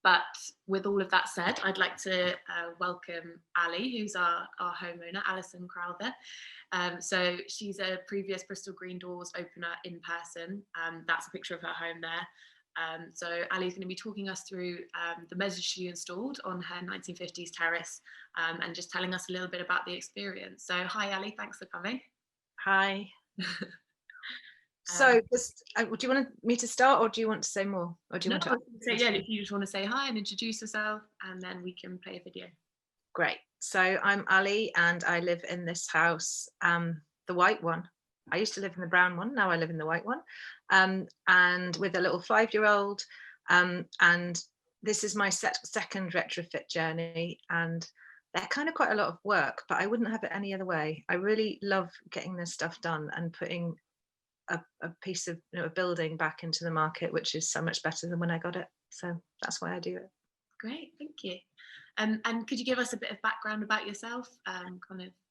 But with all of that said, I'd like to welcome Ali, who's our homeowner, Alison Crowther. So she's a previous Bristol Green Doors opener in person. That's a picture of her home there. So Ali's going to be talking us through the measures she installed on her 1950s terrace, and just telling us a little bit about the experience. So hi Ali, thanks for coming. Hi. So just, do you want me to start, or do you want to say more? Or do you want to say, yeah, if you just want to say hi and introduce yourself, and then we can play a video. Great. So I'm Ali and I live in this house, the white one. I used to live in the brown one, now I live in the white one, and with a little 5-year-old, and this is my second retrofit journey, and they're kind of quite a lot of work, but I wouldn't have it any other way. I really love getting this stuff done and putting a piece of, a building back into the market, which is so much better than when I got it. So that's why I do it. Great, thank you. And could you give us a bit of background about yourself?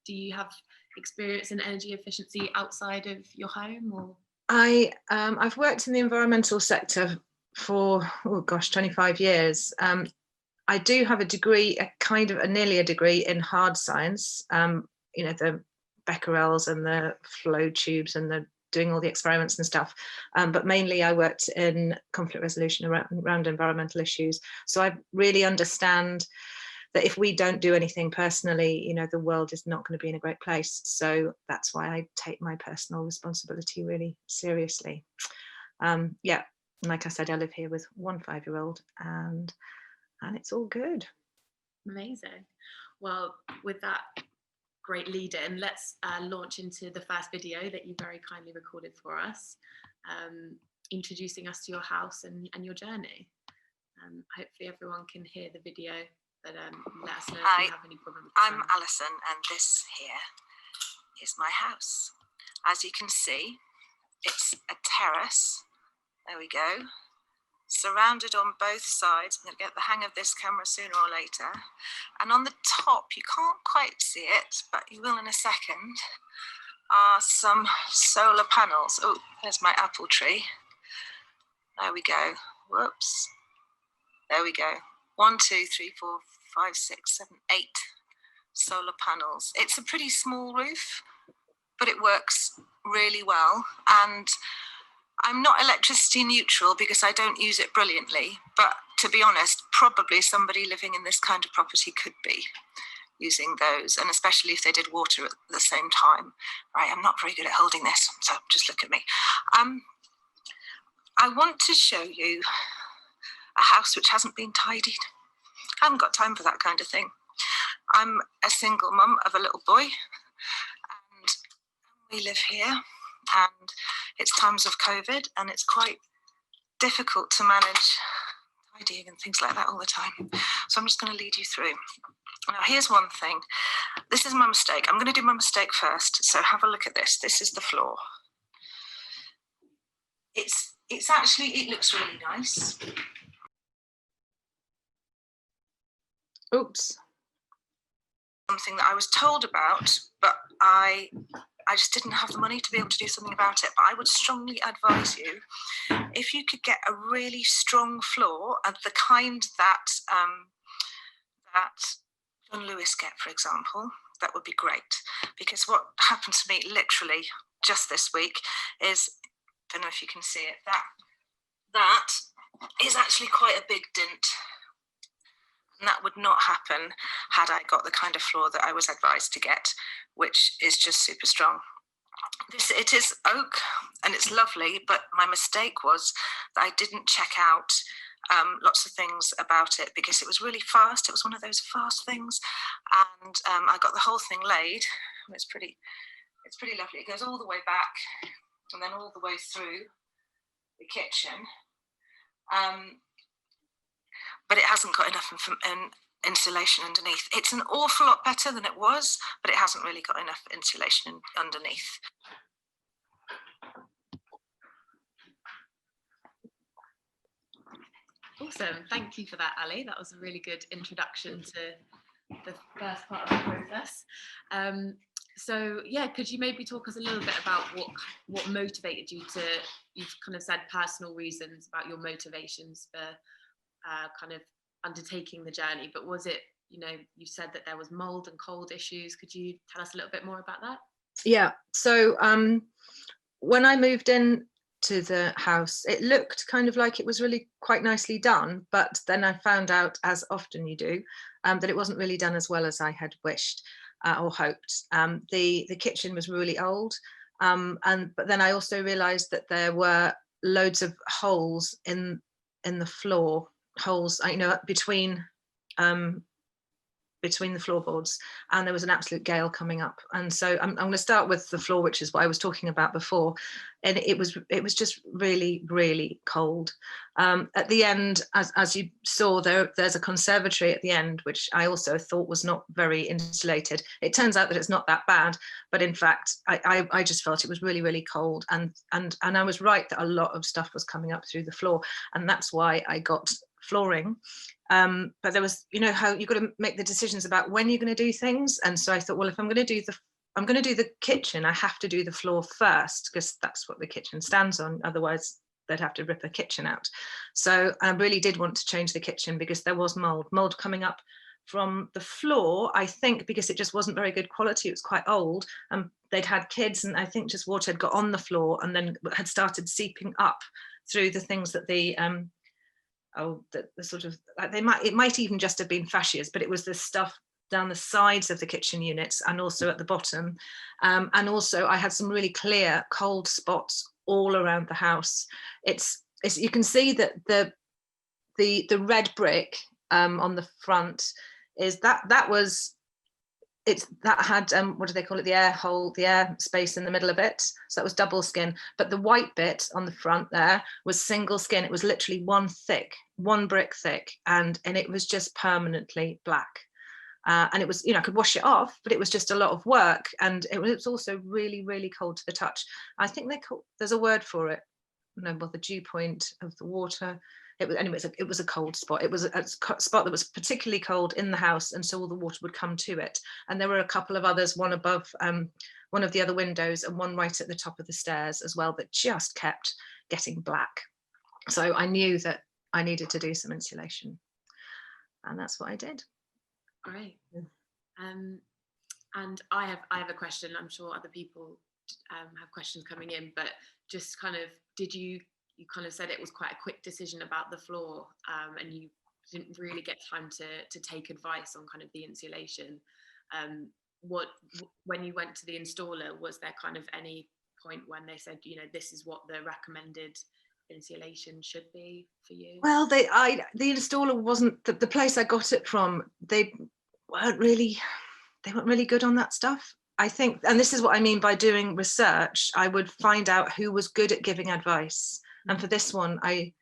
Do you have experience in energy efficiency outside of your home, or? I've worked in the environmental sector for 25 years. I do have a degree, nearly a degree in hard science. The becquerels and the flow tubes and the doing all the experiments and stuff, but mainly I worked in conflict resolution around environmental issues. So I really understand that if we don't do anything personally, the world is not going to be in a great place. So that's why I take my personal responsibility really seriously. Yeah, like I said, I live here with one 5-year-old, and it's all good. Amazing. Well, with that great lead in, let's launch into the first video that you very kindly recorded for us, introducing us to your house and your journey. Hopefully everyone can hear the video, but let us know if you have any problems. I'm Alison, and this here is my house. As you can see, it's a terrace. There we go. Surrounded on both sides. I'm going to get the hang of this camera sooner or later. And on the top, you can't quite see it, but you will in a second, are some solar panels. Oh, there's my apple tree. There we go. Whoops. There we go. 1, 2, 3, 4, 5, 6, 7, 8 solar panels. It's a pretty small roof, but it works really well. And I'm not electricity neutral because I don't use it brilliantly, but to be honest, probably somebody living in this kind of property could be using those, and especially if they did water at the same time. Right, I'm not very good at holding this, so just look at me. I want to show you a house which hasn't been tidied. I haven't got time for that kind of thing. I'm a single mum of a little boy, and we live here, and it's times of COVID, and it's quite difficult to manage tidying and things like that all the time. So I'm just going to lead you through. Now, here's one thing. This is my mistake. I'm going to do my mistake first. So have a look at this. This is the floor. It's actually, it looks really nice. Oops. Something that I was told about, but I just didn't have the money to be able to do something about it. But I would strongly advise you, if you could get a really strong floor, of the kind that John Lewis get, for example, that would be great. Because what happened to me literally just this week is, I don't know if you can see it, that is actually quite a big dent. And that would not happen had I got the kind of floor that I was advised to get, which is just super strong. It is oak and it's lovely, but my mistake was that I didn't check out lots of things about it because it was really fast. It was one of those fast things, and I got the whole thing laid. It's pretty lovely. It goes all the way back and then all the way through the kitchen. But it hasn't got enough insulation underneath. It's an awful lot better than it was, but it hasn't really got enough insulation underneath. Awesome, thank you for that, Ali. That was a really good introduction to the first part of the process. So yeah, could you maybe talk us a little bit about what motivated you to, you've kind of said personal reasons about your motivations for kind of undertaking the journey, but was it, you know, you said that there was mold and cold issues. Could you tell us a little bit more about that? Yeah, so when I moved in to the house, it looked kind of like it was really quite nicely done, but then I found out, as often you do, that it wasn't really done as well as I had wished or hoped. The kitchen was really old, but then I also realised that there were loads of holes in the floor, holes, you know, between the floorboards, and there was an absolute gale coming up. And so I'm going to start with the floor, which is what I was talking about before, and it was just really, really cold. At the end, as you saw, there's a conservatory at the end, which I also thought was not very insulated. It turns out that it's not that bad, but in fact I just felt it was really, really cold, and I was right that a lot of stuff was coming up through the floor, and that's why I got flooring. But there was, you know, how you've got to make the decisions about when you're going to do things. And so I thought, well, if I'm going to do the kitchen, I have to do the floor first, because that's what the kitchen stands on. Otherwise, they'd have to rip a kitchen out. So I really did want to change the kitchen because there was mold coming up from the floor, I think, because it just wasn't very good quality. It was quite old. They'd had kids, and I think just water had got on the floor and then had started seeping up through the things that the sort of, it might even just have been fascias, but it was the stuff down the sides of the kitchen units and also at the bottom. And also I had some really clear cold spots all around the house. It's you can see that the red brick on the front is that had what do they call it, the air hole, the air space in the middle of it, so that was double skin. But the white bit on the front there was single skin. It was literally one brick thick, and it was just permanently black. And it was, you know, I could wash it off, but it was just a lot of work, and it was also really, really cold to the touch. I think there's a word for it, the dew point of the water. It was a cold spot. It was a spot that was particularly cold in the house, and so all the water would come to it. And there were a couple of others, one above one of the other windows and one right at the top of the stairs as well, that just kept getting black. So I knew that I needed to do some insulation, and that's what I did. Great. And I have a question. I'm sure other people have questions coming in, but just kind of, you kind of said it was quite a quick decision about the floor, and you didn't really get time to take advice on kind of the insulation. When you went to the installer, was there kind of any point when they said, you know, this is what the recommended insulation should be for you? Well, the installer wasn't the place I got it from. They weren't really good on that stuff, I think. And this is what I mean by doing research. I would find out who was good at giving advice. And for this one, I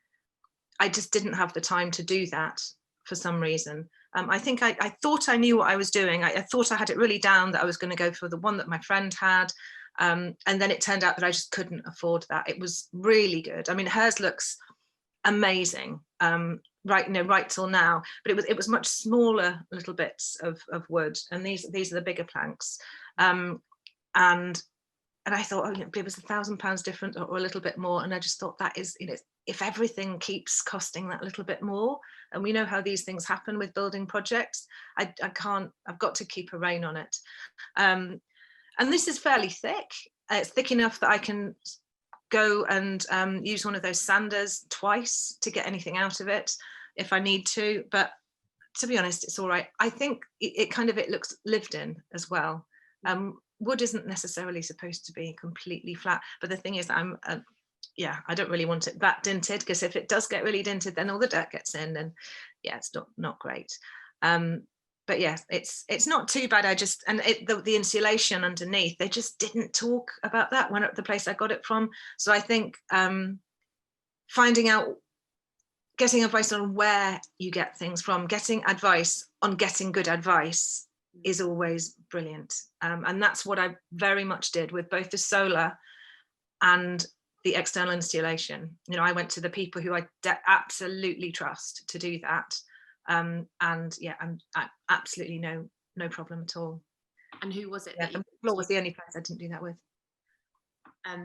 just didn't have the time to do that for some reason. I think I thought I knew what I was doing. I thought I had it really down, that I was going to go for the one that my friend had. And then it turned out that I just couldn't afford that. It was really good. I mean, hers looks amazing, right till now, but it was much smaller little bits of wood, and these are the bigger planks. And I thought, it was £1,000 different or a little bit more. And I just thought, that is, if everything keeps costing that little bit more, and we know how these things happen with building projects, I've got to keep a rein on it. And this is fairly thick. It's thick enough that I can go and use one of those sanders twice to get anything out of it if I need to. But to be honest, it's all right. I think it looks lived in as well. Wood isn't necessarily supposed to be completely flat, but the thing is, I don't really want it that dinted, because if it does get really dinted, then all the dirt gets in, and it's not great. But yes, it's not too bad. The insulation underneath, they just didn't talk about that when at the place I got it from. So I think getting advice on where you get things from, getting advice on getting good advice is always brilliant. And that's what I very much did with both the solar and the external installation. I went to the people who I absolutely trust to do that. And absolutely no problem at all. And who was it? The floor was the only place I didn't do that with.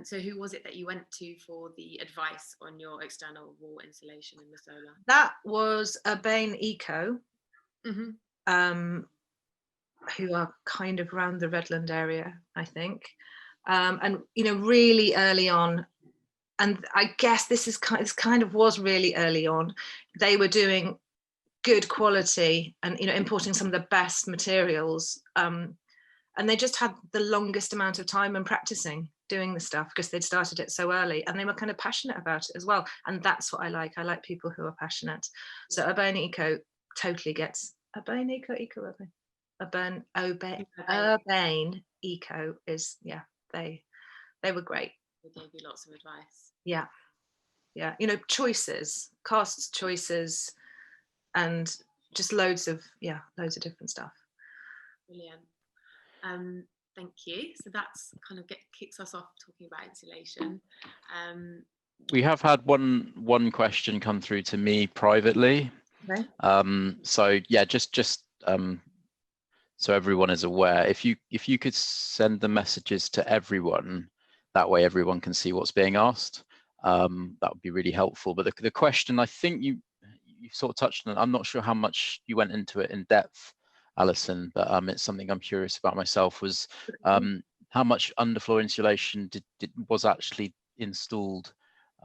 So who was it that you went to for the advice on your external wall insulation in the solar? That was Urbane Eco, who are kind of around the Redland area, I think. And, you know, really early on, and I guess this kind of was really early on, they were doing good quality and, you know, importing some of the best materials. And they just had the longest amount of time and practicing doing the stuff because they'd started it so early, and they were kind of passionate about it as well. And that's what I like. I like people who are passionate. So Urbane Eco totally gets Urbane Eco, Urbane Eco is, yeah, they were great. They gave you lots of advice. Yeah, you know, choices, costs, choices, and just loads of different stuff. Brilliant. Thank you. So that's kind of kicks us off talking about insulation. We have had one question come through to me privately. Okay. So yeah, just so everyone is aware, if you could send the messages to everyone, that way everyone can see what's being asked. That would be really helpful. But the question, I think you sort of touched on it. I'm not sure how much you went into it in depth, Alison, but it's something I'm curious about myself, was how much underfloor insulation was actually installed,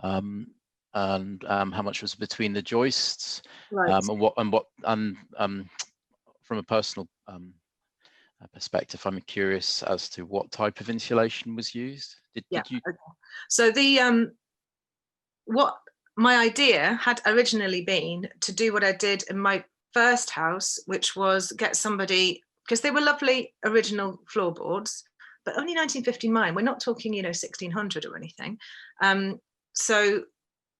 and how much was between the joists, right. and from a personal perspective, I'm curious as to what type of insulation was used. Did you? Okay. So the what my idea had originally been to do what I did in my first house, which was get somebody, because they were lovely original floorboards, but only 1959. We're not talking, you know, 1600 or anything. So,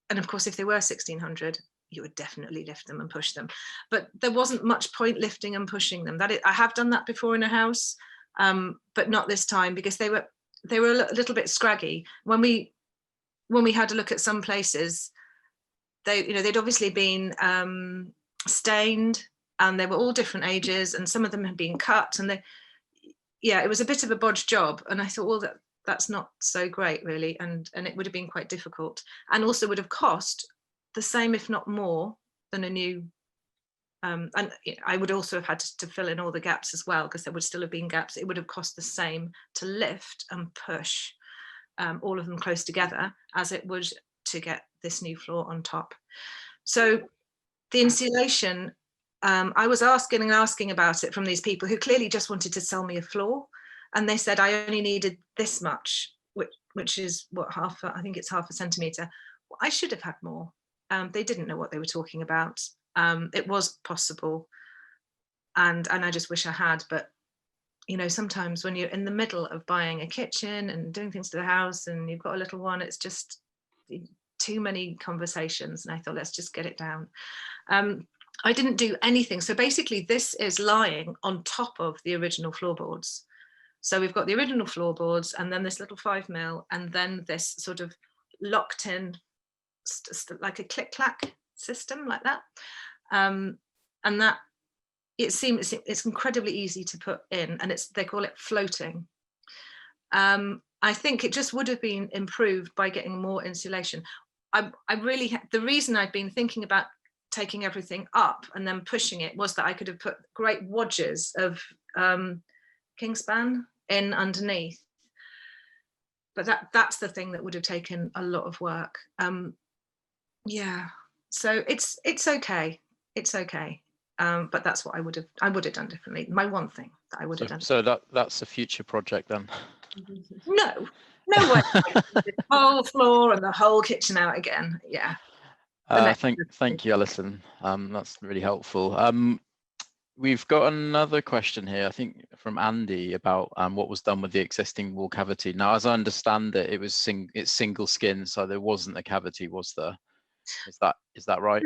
and of course, if they were 1600, you would definitely lift them and push them. But there wasn't much point lifting and pushing them. I have done that before in a house, but not this time, because they were a little bit scraggy. When we had a look at some places, they'd obviously been stained, and they were all different ages, and some of them had been cut, and it was a bit of a bodge job. And I thought, well, that's not so great really, and it would have been quite difficult, and also would have cost the same, if not more, than a new. And I would also have had to fill in all the gaps as well, because there would still have been gaps. It would have cost the same to lift and push all of them close together as it would to get this new floor on top. So the insulation, I was asking about it from these people who clearly just wanted to sell me a floor, and they said I only needed this much, which is what, I think it's half a centimetre. Well, I should have had more. They didn't know what they were talking about. It was possible, and I just wish I had. But you know, sometimes when you're in the middle of buying a kitchen and doing things to the house, and you've got a little one, it's just too many conversations. And I thought, let's just get it down. I didn't do anything. So basically, this is lying on top of the original floorboards. So we've got the original floorboards, and then this little 5mm, and then this sort of locked in, like a click-clack system like that. And that, it's incredibly easy to put in, and they call it floating. I think it just would have been improved by getting more insulation. The reason I've been thinking about taking everything up and then pushing it was that I could have put great wadges of Kingspan in underneath. But that's the thing that would have taken a lot of work. So it's okay. It's okay. But that's what I would have done differently. My one thing that I would have done. So that's a future project then. No way. The whole floor and the whole kitchen out again. Yeah. Thank you, Alison. That's really helpful. We've got another question here, I think from Andy, about what was done with the existing wall cavity. Now, as I understand it, it's single skin, so there wasn't a cavity, was there? Is that right?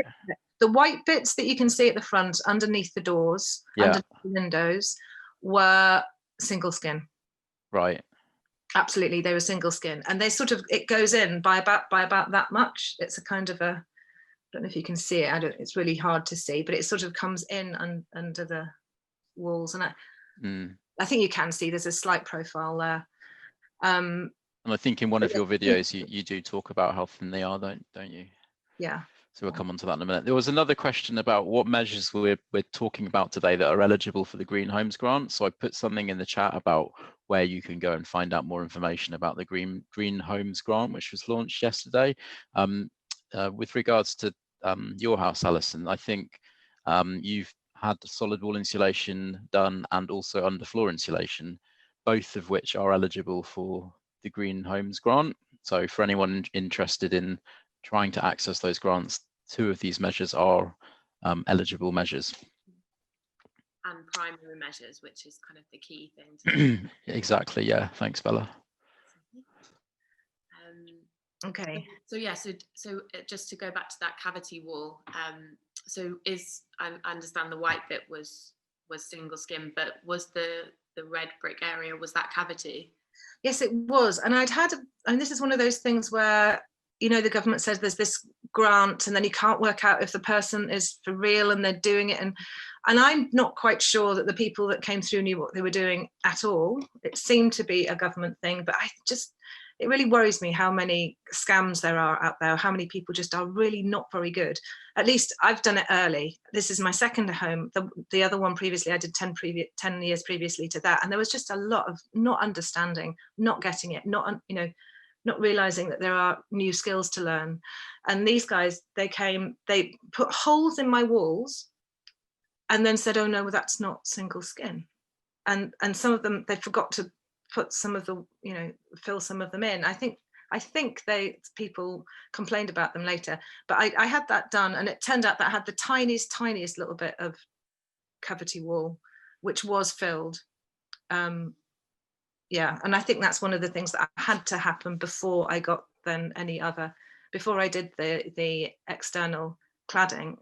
The white bits that you can see at the front, underneath the doors, underneath the windows, were single skin. Right. Absolutely, they were single skin, and it goes in by about that much. It's a kind of a, I don't know if you can see it. It's really hard to see, but it sort of comes in under the walls, and I think you can see there's a slight profile there. And I think in one of your videos, you do talk about how thin they are, don't you? Yeah. So we'll come on to that in a minute. There was another question about what measures we're talking about today that are eligible for the Green Homes Grant. So I put something in the chat about where you can go and find out more information about the Green Homes Grant, which was launched yesterday. With regards to your house, Alison, I think you've had solid wall insulation done and also underfloor insulation, both of which are eligible for the Green Homes Grant. So for anyone interested in trying to access those grants, 2 of these measures are eligible measures. And primary measures, which is kind of the key thing. Exactly, yeah. Thanks, Bella. Okay. So yeah, so just to go back to that cavity wall, so I understand the white bit was single skin, but was the red brick area, was that cavity? Yes, it was. And and this is one of those things where, you know, the government says there's this grant and then you can't work out if the person is for real and they're doing it. And I'm not quite sure that the people that came through knew what they were doing at all. It seemed to be a government thing, but it really worries me how many scams there are out there, how many people just are really not very good. At least I've done it early. This is my second home. The other one previously, I did 10 years previously to that. And there was just a lot of not understanding, not getting it, not realizing that there are new skills to learn. And these guys, they put holes in my walls and then said, oh no, well, that's not single skin. And some of them, they forgot to put some of the, fill some of them in. I think people complained about them later, but I had that done, and it turned out that I had the tiniest little bit of cavity wall, which was filled. Yeah, and I think that's one of the things that had to happen before I got before I did the external cladding,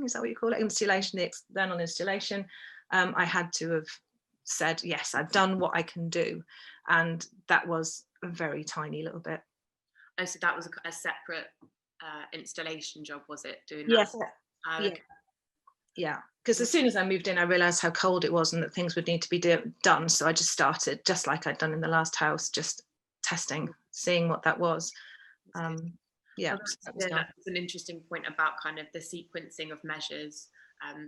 is that what you call it? Insulation, the external installation. I had to have said, yes, I've done what I can do. And that was a very tiny little bit. Oh, so that was a separate installation job, was it? Doing that? Yes. Okay. Yeah, because as soon as I moved in, I realised how cold it was and that things would need to be done. So I just started, just like I'd done in the last house, just testing, seeing what that was. Yeah, that's an interesting point about kind of the sequencing of measures,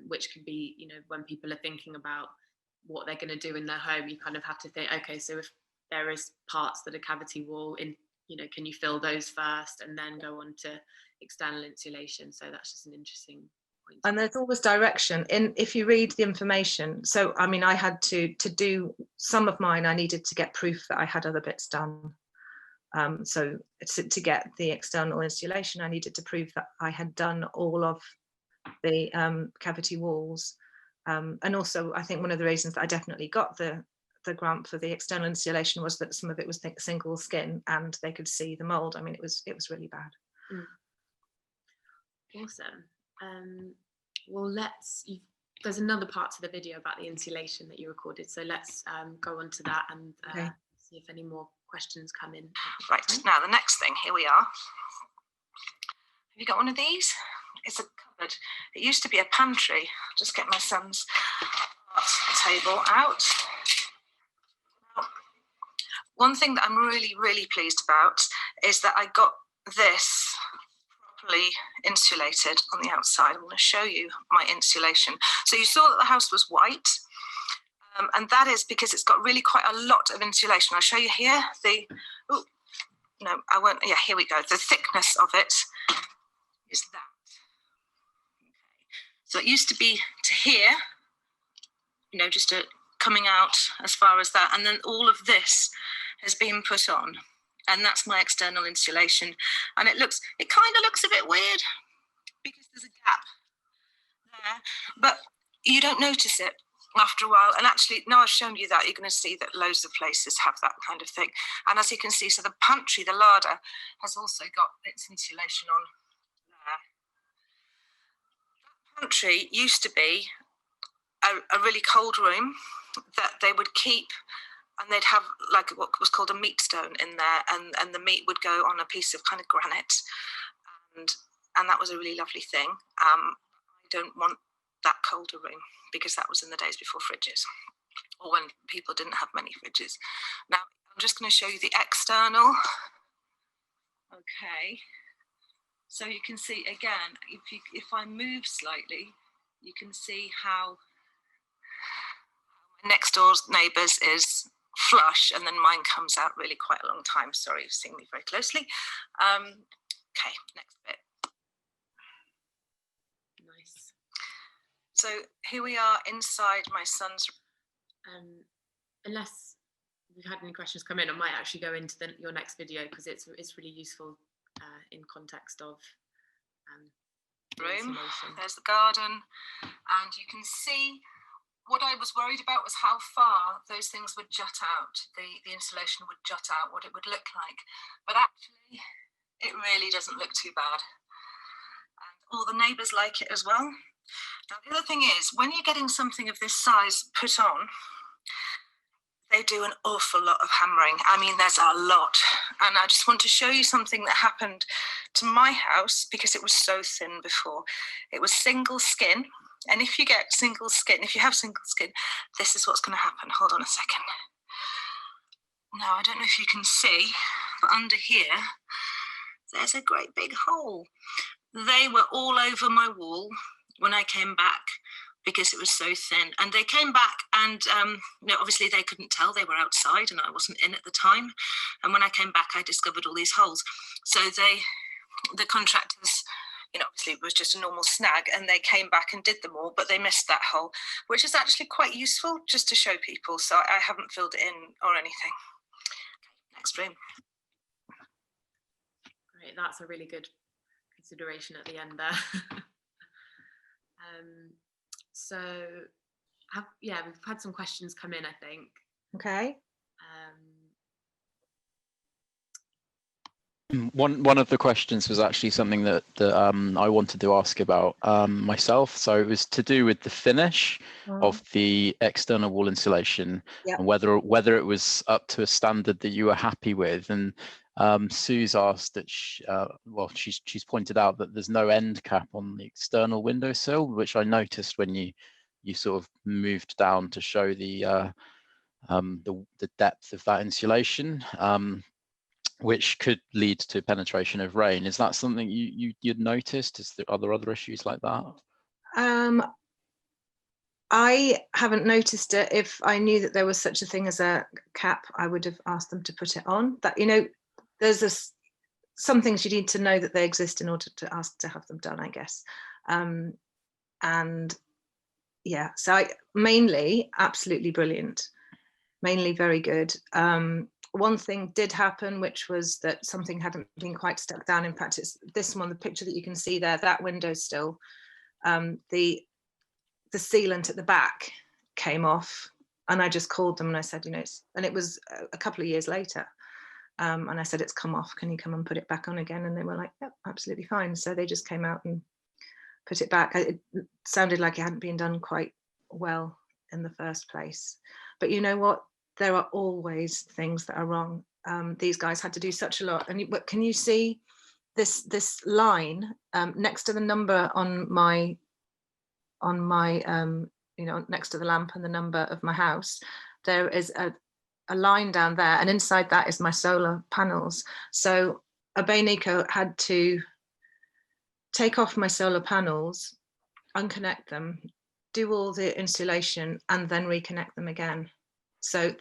which can be, when people are thinking about what they're going to do in their home, you kind of have to think, okay, so if there is parts that are cavity wall in, can you fill those first and then go on to external insulation? So that's just an interesting point. And there's always direction if you read the information. So I mean, I had to do some of mine, I needed to get proof that I had other bits done. So to get the external insulation, I needed to prove that I had done all of the cavity walls. And also, I think one of the reasons that I definitely got the grant for the external insulation was that some of it was single skin and they could see the mold. I mean, it was really bad. Awesome. Well, there's another part to the video about the insulation that you recorded, so let's go on to that and see if any more questions come in. Right, now the next thing, here we are. Have you got one of these? It's a cupboard. It used to be a pantry. I'll just get my son's table out. One thing that I'm really, really pleased about is that I got this properly insulated on the outside. I'm going to show you my insulation. So you saw that the house was white, and that is because it's got really quite a lot of insulation. I'll show you here here we go. The thickness of it is that. So it used to be to here, just coming out as far as that. And then all of this has been put on. And that's my external insulation. And it kind of looks a bit weird because there's a gap there. But you don't notice it after a while. And actually, now I've shown you that, you're going to see that loads of places have that kind of thing. And as you can see, so the pantry, the larder, has also got its insulation on there. Pantry used to be a really cold room that they would keep, and they'd have like what was called a meat stone in there, and the meat would go on a piece of kind of granite, and that was a really lovely thing. I don't want that colder room because that was in the days before fridges, or when people didn't have many fridges. Now, I'm just going to show you the external. Okay, so you can see again, if I move slightly, you can see how my next door neighbours is flush, and then mine comes out really quite a long time. Sorry, you've seen me very closely. Okay, next bit. Nice. So here we are inside my son's. Unless we've had any questions come in, I might actually go into your next video, because it's really useful in context of room. Insulation. There's the garden, and you can see what I was worried about was how far those things would jut out, the insulation would jut out, what it would look like. But actually, it really doesn't look too bad. And all the neighbours like it as well. Now, the other thing is, when you're getting something of this size put on, they do an awful lot of hammering. I mean, there's a lot. And I just want to show you something that happened to my house, because it was so thin before. It was single skin. And if you get single skin, if you have single skin, this is what's going to happen. Hold on a second. Now, I don't know if you can see, but under here, there's a great big hole. They were all over my wall when I came back, because it was so thin. And they came back, and obviously they couldn't tell, they were outside and I wasn't in at the time. And when I came back, I discovered all these holes. So the contractors, obviously it was just a normal snag, and they came back and did them all, but they missed that hole, which is actually quite useful just to show people. So I haven't filled it in or anything. Next room. Great, that's a really good consideration at the end there. So we've had some questions come in, I think. Okay. One of the questions was actually something that I wanted to ask about myself. So it was to do with the finish of the external wall insulation, and whether it was up to a standard that you were happy with. And Sue's asked that she's pointed out that there's no end cap on the external windowsill, which I noticed when you sort of moved down to show the depth of that insulation. Which could lead to penetration of rain. Is that something you'd noticed? Are there other issues like that? I haven't noticed it. If I knew that there was such a thing as a cap, I would have asked them to put it on. That, there's some things you need to know that they exist in order to ask to have them done, I guess. And yeah, so mainly absolutely brilliant, mainly very good. One thing did happen, which was that something hadn't been quite stuck down. In fact, it's this one, the picture that you can see there, that window still, the sealant at the back came off, and I just called them and I said, and it was a couple of years later, and I said, it's come off, can you come and put it back on again? And they were like, yep, absolutely fine. So they just came out and put it back. It sounded like it hadn't been done quite well in the first place, but you know what? There are always things that are wrong. These guys had to do such a lot. And can you see this line next to the number on my next to the lamp and the number of my house? There is a line down there, and inside that is my solar panels. So Abenico had to take off my solar panels, unconnect them, do all the insulation, and then reconnect them again. So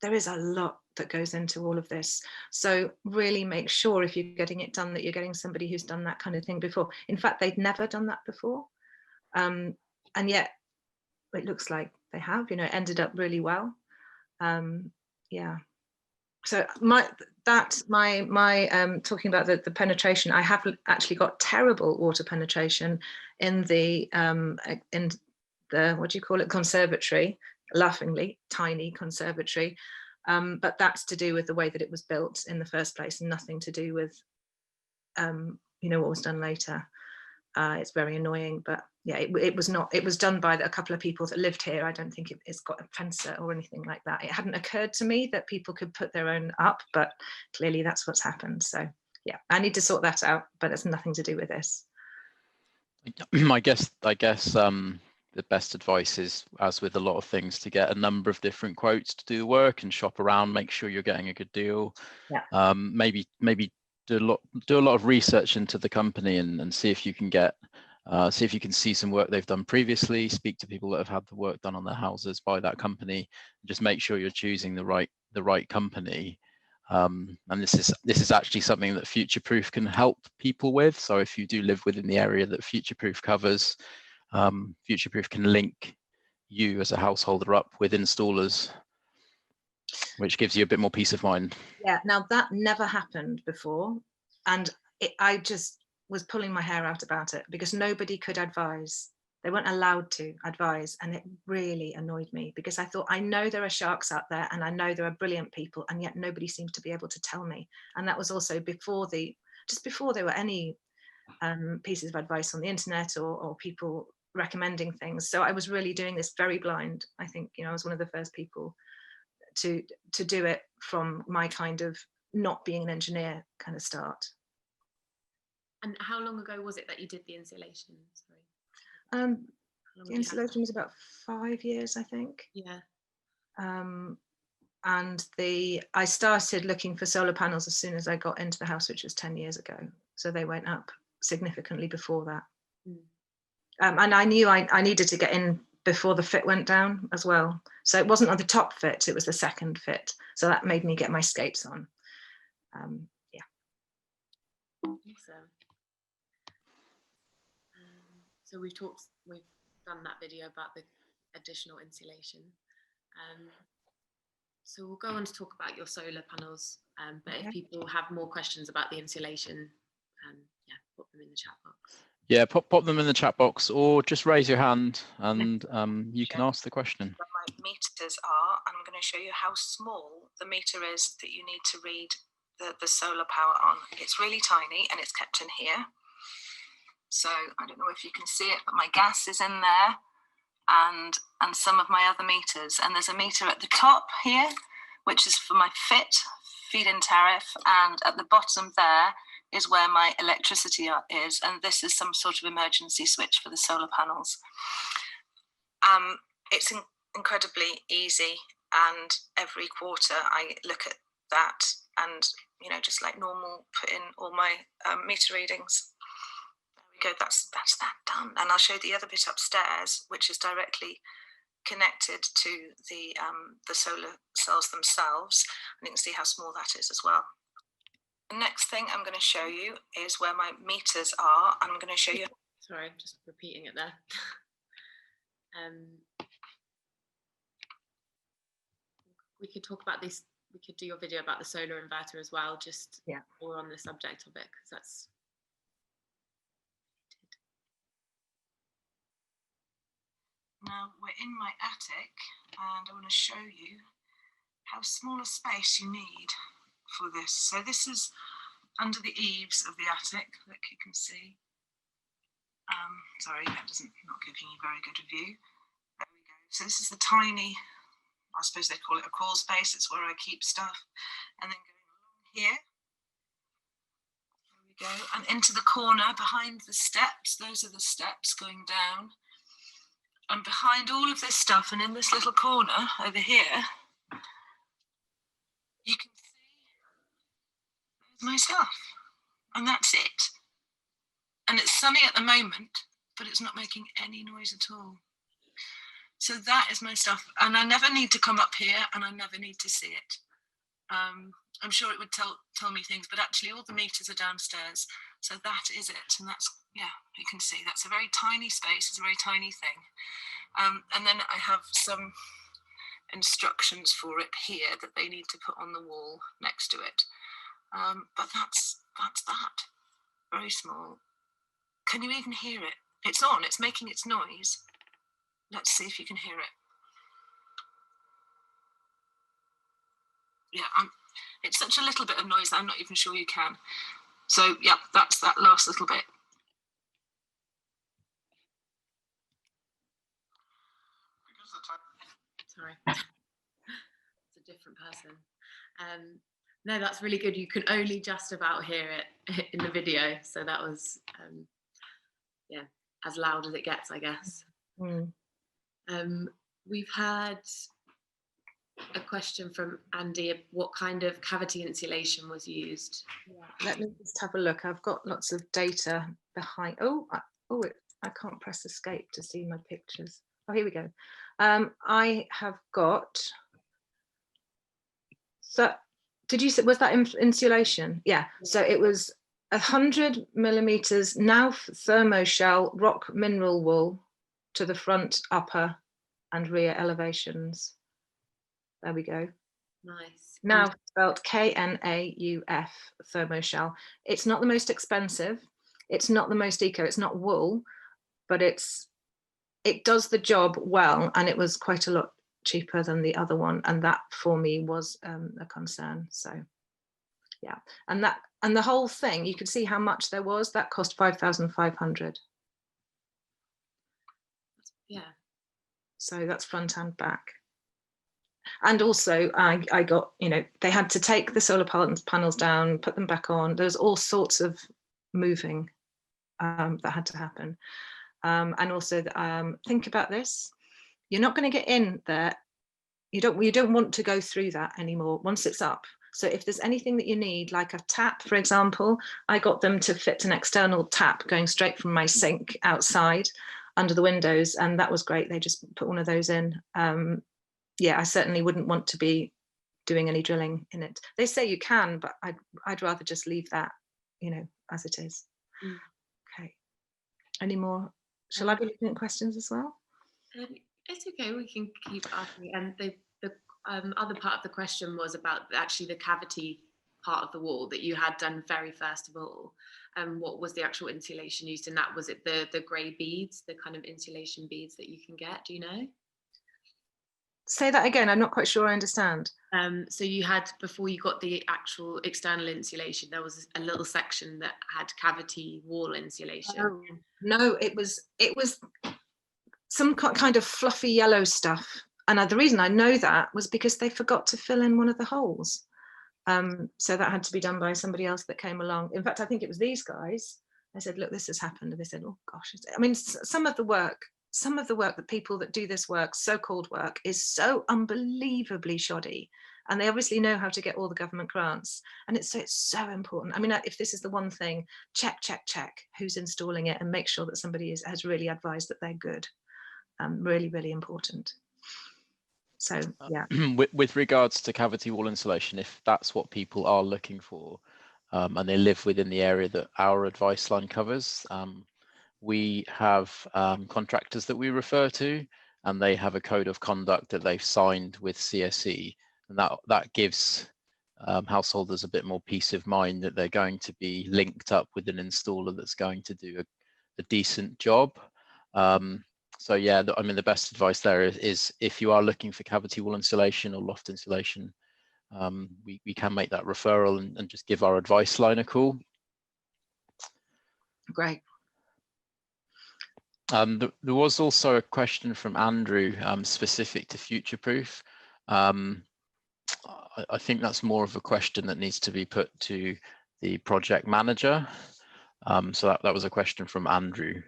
there is a lot that goes into all of this. So really make sure, if you're getting it done, that you're getting somebody who's done that kind of thing before. In fact, they'd never done that before. And yet it looks like they have, it ended up really well. Yeah. So my talking about the penetration, I have actually got terrible water penetration in the what do you call it, conservatory. Laughingly tiny conservatory, but that's to do with the way that it was built in the first place, and nothing to do with what was done later. It's very annoying, but yeah, it was done by a couple of people that lived here. I don't think it's got a fencer or anything like that. It hadn't occurred to me that people could put their own up, but clearly that's what's happened. So yeah, I need to sort that out, but it's nothing to do with this. I guess the best advice is, as with a lot of things, to get a number of different quotes to do the work and shop around, make sure you're getting a good deal. Yeah. Maybe do a lot of research into the company and see if you can get see if you can see some work they've done previously, speak to people that have had the work done on their houses by that company, just make sure you're choosing the right company. And this is actually something that Futureproof can help people with. So if you do live within the area that Futureproof covers, Futureproof can link you as a householder up with installers, which gives you a bit more peace of mind. Yeah, now that never happened before, and I just was pulling my hair out about it because nobody could advise. They weren't allowed to advise, and it really annoyed me because I thought, I know there are sharks out there and I know there are brilliant people, and yet nobody seemed to be able to tell me. And that was also before there were any pieces of advice on the internet or people recommending things. So I was really doing this very blind. I think, I was one of the first people to do it from my kind of not being an engineer kind of start. And how long ago was it that you did the insulation? Sorry. The installation was about 5 years, I think. Yeah. And I started looking for solar panels as soon as I got into the house, which was 10 years ago. So they went up significantly before that. And I knew I needed to get in before the fit went down as well. So it wasn't on the top fit, it was the second fit. So that made me get my skates on. Yeah. Awesome. So we've done that video about the additional insulation. So we'll go on to talk about your solar panels, but if people have more questions about the insulation, yeah, put them in the chat box. Yeah, pop them in the chat box, or just raise your hand and you can ask the question. Where my meters are, I'm going to show you how small the meter is that you need to read the solar power on. It's really tiny and it's kept in here. So I don't know if you can see it, but my gas is in there and some of my other meters. And there's a meter at the top here, which is for my feed-in tariff. And at the bottom there is where my electricity is. And this is some sort of emergency switch for the solar panels. It's incredibly easy. And every quarter I look at that and, just like normal, put in all my meter readings. Go, that's that done. And I'll show the other bit upstairs, which is directly connected to the solar cells themselves, and you can see how small that is as well. The next thing I'm going to show you is where my meters are. I'm going to show you. Sorry, just repeating it there. We could talk about this. We could do your video about the solar inverter as well, just more on the subject of it, because that's. Now we're in my attic and I want to show you how small a space you need for this. So this is under the eaves of the attic, like you can see. Sorry, that not giving you very good a view. There we go. So this is the tiny, I suppose they call it a crawl space. It's where I keep stuff. And then going along here, there we go, and into the corner behind the steps. Those are the steps going down. And behind all of this stuff, and in this little corner over here, you can see my stuff. And that's it. And it's sunny at the moment, but it's not making any noise at all. So that is my stuff. And I never need to come up here, and I never need to see it. I'm sure it would tell me things, but actually all the meters are downstairs. So that is it. And that's, yeah, you can see that's a very tiny space. It's a very tiny thing. And then I have some instructions for it here that they need to put on the wall next to it. But that's that. Very small. Can you even hear it? It's on. It's making its noise. Let's see if you can hear it. Yeah, it's such a little bit of noise that I'm not even sure you can. So, yeah, that's that last little bit. Sorry, it's a different person. No, that's really good. You can only just about hear it in the video. So that was, yeah, as loud as it gets, I guess. We've had a question from Andy, what kind of cavity insulation was used? Let me just have a look. I've got lots of data behind. I can't press escape to see my pictures. Oh, here we go. I have got. So, did you say, was that insulation? Yeah. So it was 100 millimeters now thermoshell rock mineral wool to the front, upper, and rear elevations. There we go. Nice. Now spelled KNAUF thermoshell. It's not the most expensive. It's not the most eco. It's not wool, but it does the job well, and it was quite a lot cheaper than the other one, and that for me was a concern. So yeah, and the whole thing, you could see how much there was. That cost 5,500. Yeah. So that's front and back. And also I got, they had to take the solar panels down, put them back on. There's all sorts of moving that had to happen. And also think about this. You're not going to get in there. You don't want to go through that anymore once it's up. So if there's anything that you need, like a tap, for example, I got them to fit an external tap going straight from my sink outside under the windows. And that was great. They just put one of those in. Yeah, I certainly wouldn't want to be doing any drilling in it. They say you can, but I'd rather just leave that, as it is. Okay. Any more? Shall I be looking at questions as well? It's okay. We can keep asking. And the other part of the question was about actually the cavity part of the wall that you had done very first of all. What was the actual insulation used in that? Was it the grey beads, the kind of insulation beads that you can get? Do you know? Say that again. I'm not quite sure I understand. So you had, before you got the actual external insulation, there was a little section that had cavity wall insulation. Oh, no, it was some kind of fluffy yellow stuff. And the reason I know that was because they forgot to fill in one of the holes. So that had to be done by somebody else that came along. In fact, I think it was these guys. I said, look, this has happened. And they said, oh gosh. I mean, some of the work, the people that do this work, so-called work, is so unbelievably shoddy. And they obviously know how to get all the government grants. And it's so important. I mean, if this is the one thing, check who's installing it and make sure that somebody has really advised that they're good. Really, really important. So, yeah. With regards to cavity wall insulation, if that's what people are looking for, and they live within the area that our advice line covers, we have contractors that we refer to, and they have a code of conduct that they've signed with CSE, and that gives householders a bit more peace of mind that they're going to be linked up with an installer that's going to do a decent job. So yeah, I mean, the best advice there is if you are looking for cavity wall insulation or loft insulation, we can make that referral and just give our advice line a call. Great. There was also a question from Andrew specific to future-proof. I think that's more of a question that needs to be put to the project manager. So that was a question from Andrew.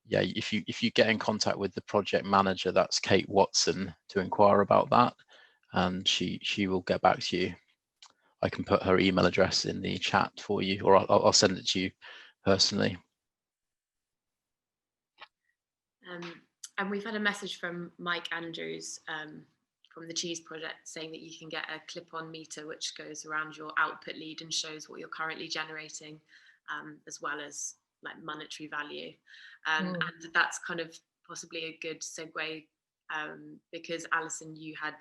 Yeah, if you get in contact with the project manager, that's Kate Watson, to inquire about that, and she will get back to you. I can put her email address in the chat for you, or I'll send it to you personally. And we've had a message from Mike Andrews from the Cheese Project saying that you can get a clip-on meter which goes around your output lead and shows what you're currently generating, as well as like monetary value. And that's kind of possibly a good segue, because Alison, you had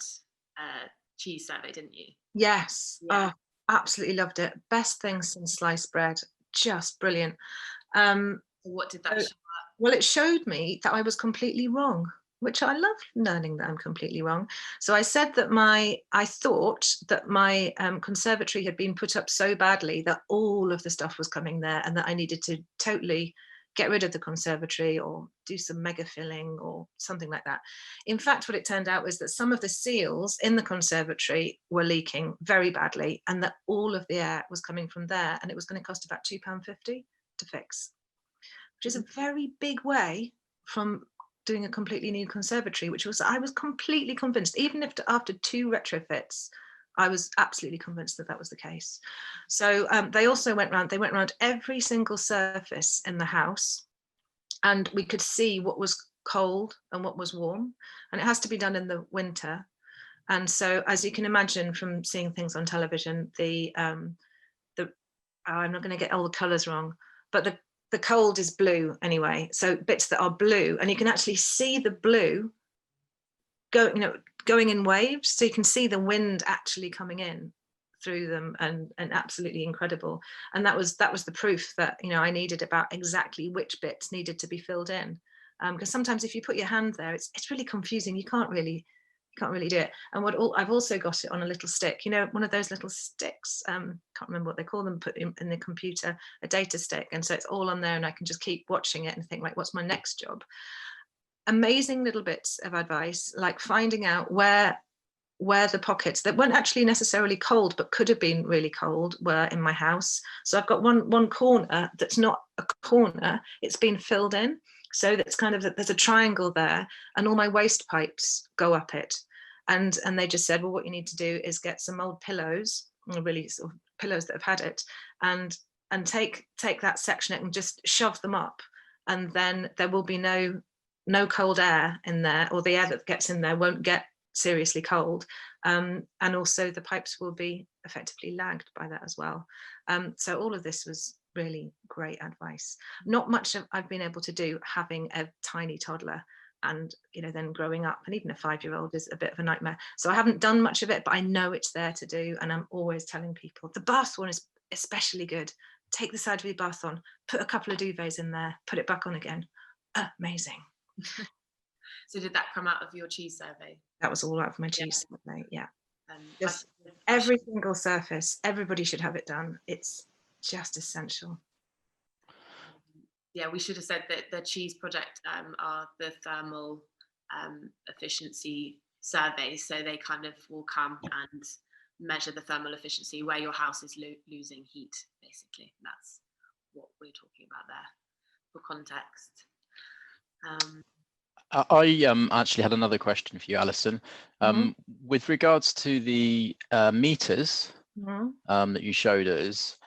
a cheese survey, didn't you? Yes. Yeah. Oh, absolutely loved it. Best thing since sliced bread. Just brilliant. What did that show? Well, it showed me that I was completely wrong, which I love learning that I'm completely wrong. So I said that I thought that my conservatory had been put up so badly that all of the stuff was coming there and that I needed to totally get rid of the conservatory or do some mega filling or something like that. In fact, what it turned out was that some of the seals in the conservatory were leaking very badly and that all of the air was coming from there, and it was going to cost about £2.50 to fix, which is a very big way from doing a completely new conservatory, which was, I was completely convinced, even if after 2 retrofits, I was absolutely convinced that that was the case. So they also went around every single surface in the house, and we could see what was cold and what was warm, and it has to be done in the winter. And so, as you can imagine from seeing things on television, I'm not going to get all the colours wrong, but the cold is blue anyway. So bits that are blue, and you can actually see the blue going in waves. So you can see the wind actually coming in through them, and absolutely incredible. And that was the proof that, you know, I needed about exactly which bits needed to be filled in. Because sometimes if you put your hand there, it's really confusing. You can't really do it. And I've also got it on a little stick, you know, one of those little sticks, can't remember what they call them, put in the computer, a data stick. And so it's all on there, and I can just keep watching it and think, like, what's my next job? Amazing little bits of advice, like finding out where the pockets that weren't actually necessarily cold but could have been really cold were in my house. So I've got one corner that's not a corner, it's been filled in. So that's kind of, there's a triangle there, and all my waste pipes go up it. And they just said, well, what you need to do is get some old pillows, really sort of pillows that have had it, and take that section and just shove them up. And then there will be no cold air in there, or the air that gets in there won't get seriously cold. And also the pipes will be effectively lagged by that as well. So all of this was really great advice. Not much I've been able to do, having a tiny toddler, and, you know, then growing up, and even a 5-year-old is a bit of a nightmare. So I haven't done much of it, but I know it's there to do. And I'm always telling people, the bath one is especially good. Take the side of your bath on, put a couple of duvets in there, put it back on again. Amazing. So did that come out of your cheese survey? That was all out of my cheese survey, yeah. Just I every single surface, everybody should have it done. It's just essential. Yeah, we should have said that the cheese project are the thermal efficiency surveys. So they kind of will come and measure the thermal efficiency where your house is losing heat, basically. That's what we're talking about there for context. I actually had another question for you, Alison. With regards to the meters that you showed us,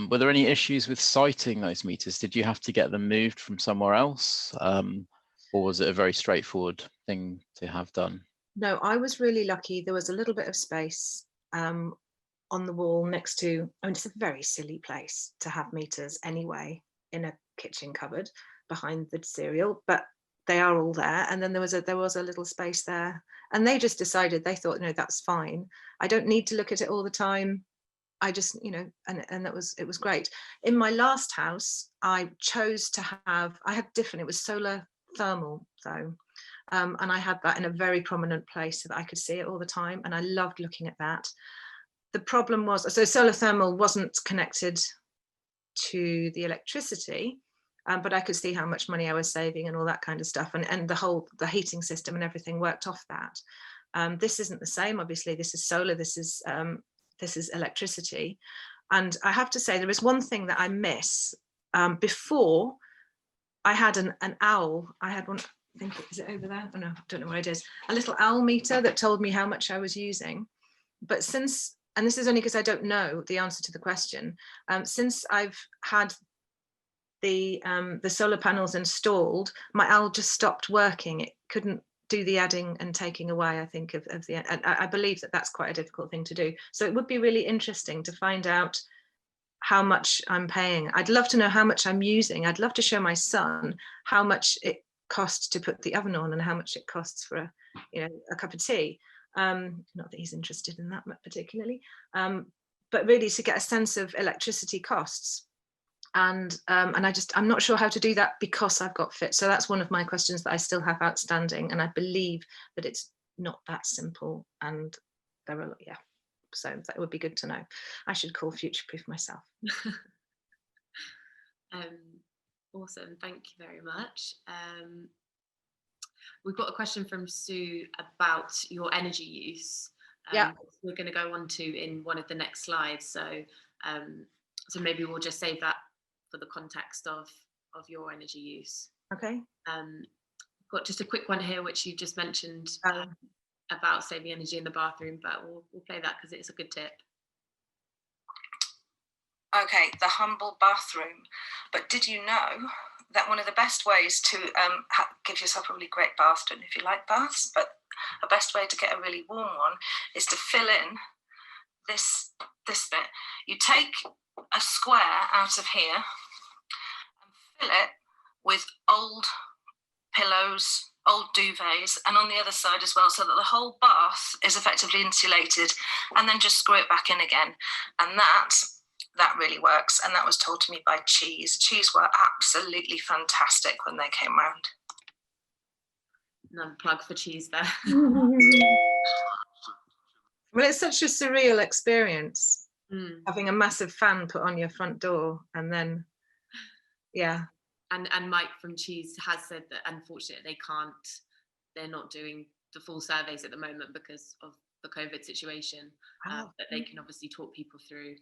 were there any issues with siting those meters? Did you have to get them moved from somewhere else? Or was it a very straightforward thing to have done? No, I was really lucky. There was a little bit of space on the wall next to, I mean, it's a very silly place to have meters anyway, in a kitchen cupboard behind the cereal, but they are all there. And then there was a little space there, and they just decided, they thought, no, that's fine. I don't need to look at it all the time. I just, you know, and it was great. In my last house, I chose to have, it was solar thermal though. And I had that in a very prominent place so that I could see it all the time. And I loved looking at that. The problem was, so solar thermal wasn't connected to the electricity, but I could see how much money I was saving and all that kind of stuff. And the heating system and everything worked off that. This isn't the same, obviously. This is solar, this is electricity. And I have to say, there is one thing that I miss. Before, I had an owl. I had one, I think, is it over there? Oh no, I don't know what it is. A little owl meter that told me how much I was using. But since, and this is only because I don't know the answer to the question, since I've had the solar panels installed, my owl just stopped working. It couldn't do the adding and taking away, I think, of the, and I believe that that's quite a difficult thing to do. So it would be really interesting to find out how much I'm paying. I'd love to know how much I'm using. I'd love to show my son how much it costs to put the oven on and how much it costs for a cup of tea. Not that he's interested in that particularly, but really to get a sense of electricity costs. And I'm not sure how to do that because I've got fit. So that's one of my questions that I still have outstanding, and I believe that it's not that simple. And there are, yeah, so that would be good to know. I should call future-proof myself. Awesome, thank you very much. We've got a question from Sue about your energy use. Yeah, we're going to go on to in one of the next slides. So maybe we'll just save that for the context of your energy use. Okay. got just a quick one here, which you just mentioned about saving energy in the bathroom, but we'll play that because it's a good tip. Okay, the humble bathroom. But did you know that one of the best ways to give yourself a really great bath, don't know if you like baths, but a best way to get a really warm one is to fill in this bit. You take a square out of here and fill it with old pillows, old duvets, and on the other side as well, so that the whole bath is effectively insulated, and then just screw it back in again. And that really works, and that was told to me by Cheese. Cheese were absolutely fantastic when they came round. Another plug for Cheese there. Well, it's such a surreal experience, having a massive fan put on your front door, and then, yeah. And Mike from Cheese has said that unfortunately they're not doing the full surveys at the moment because of the COVID situation, but they can obviously talk people through.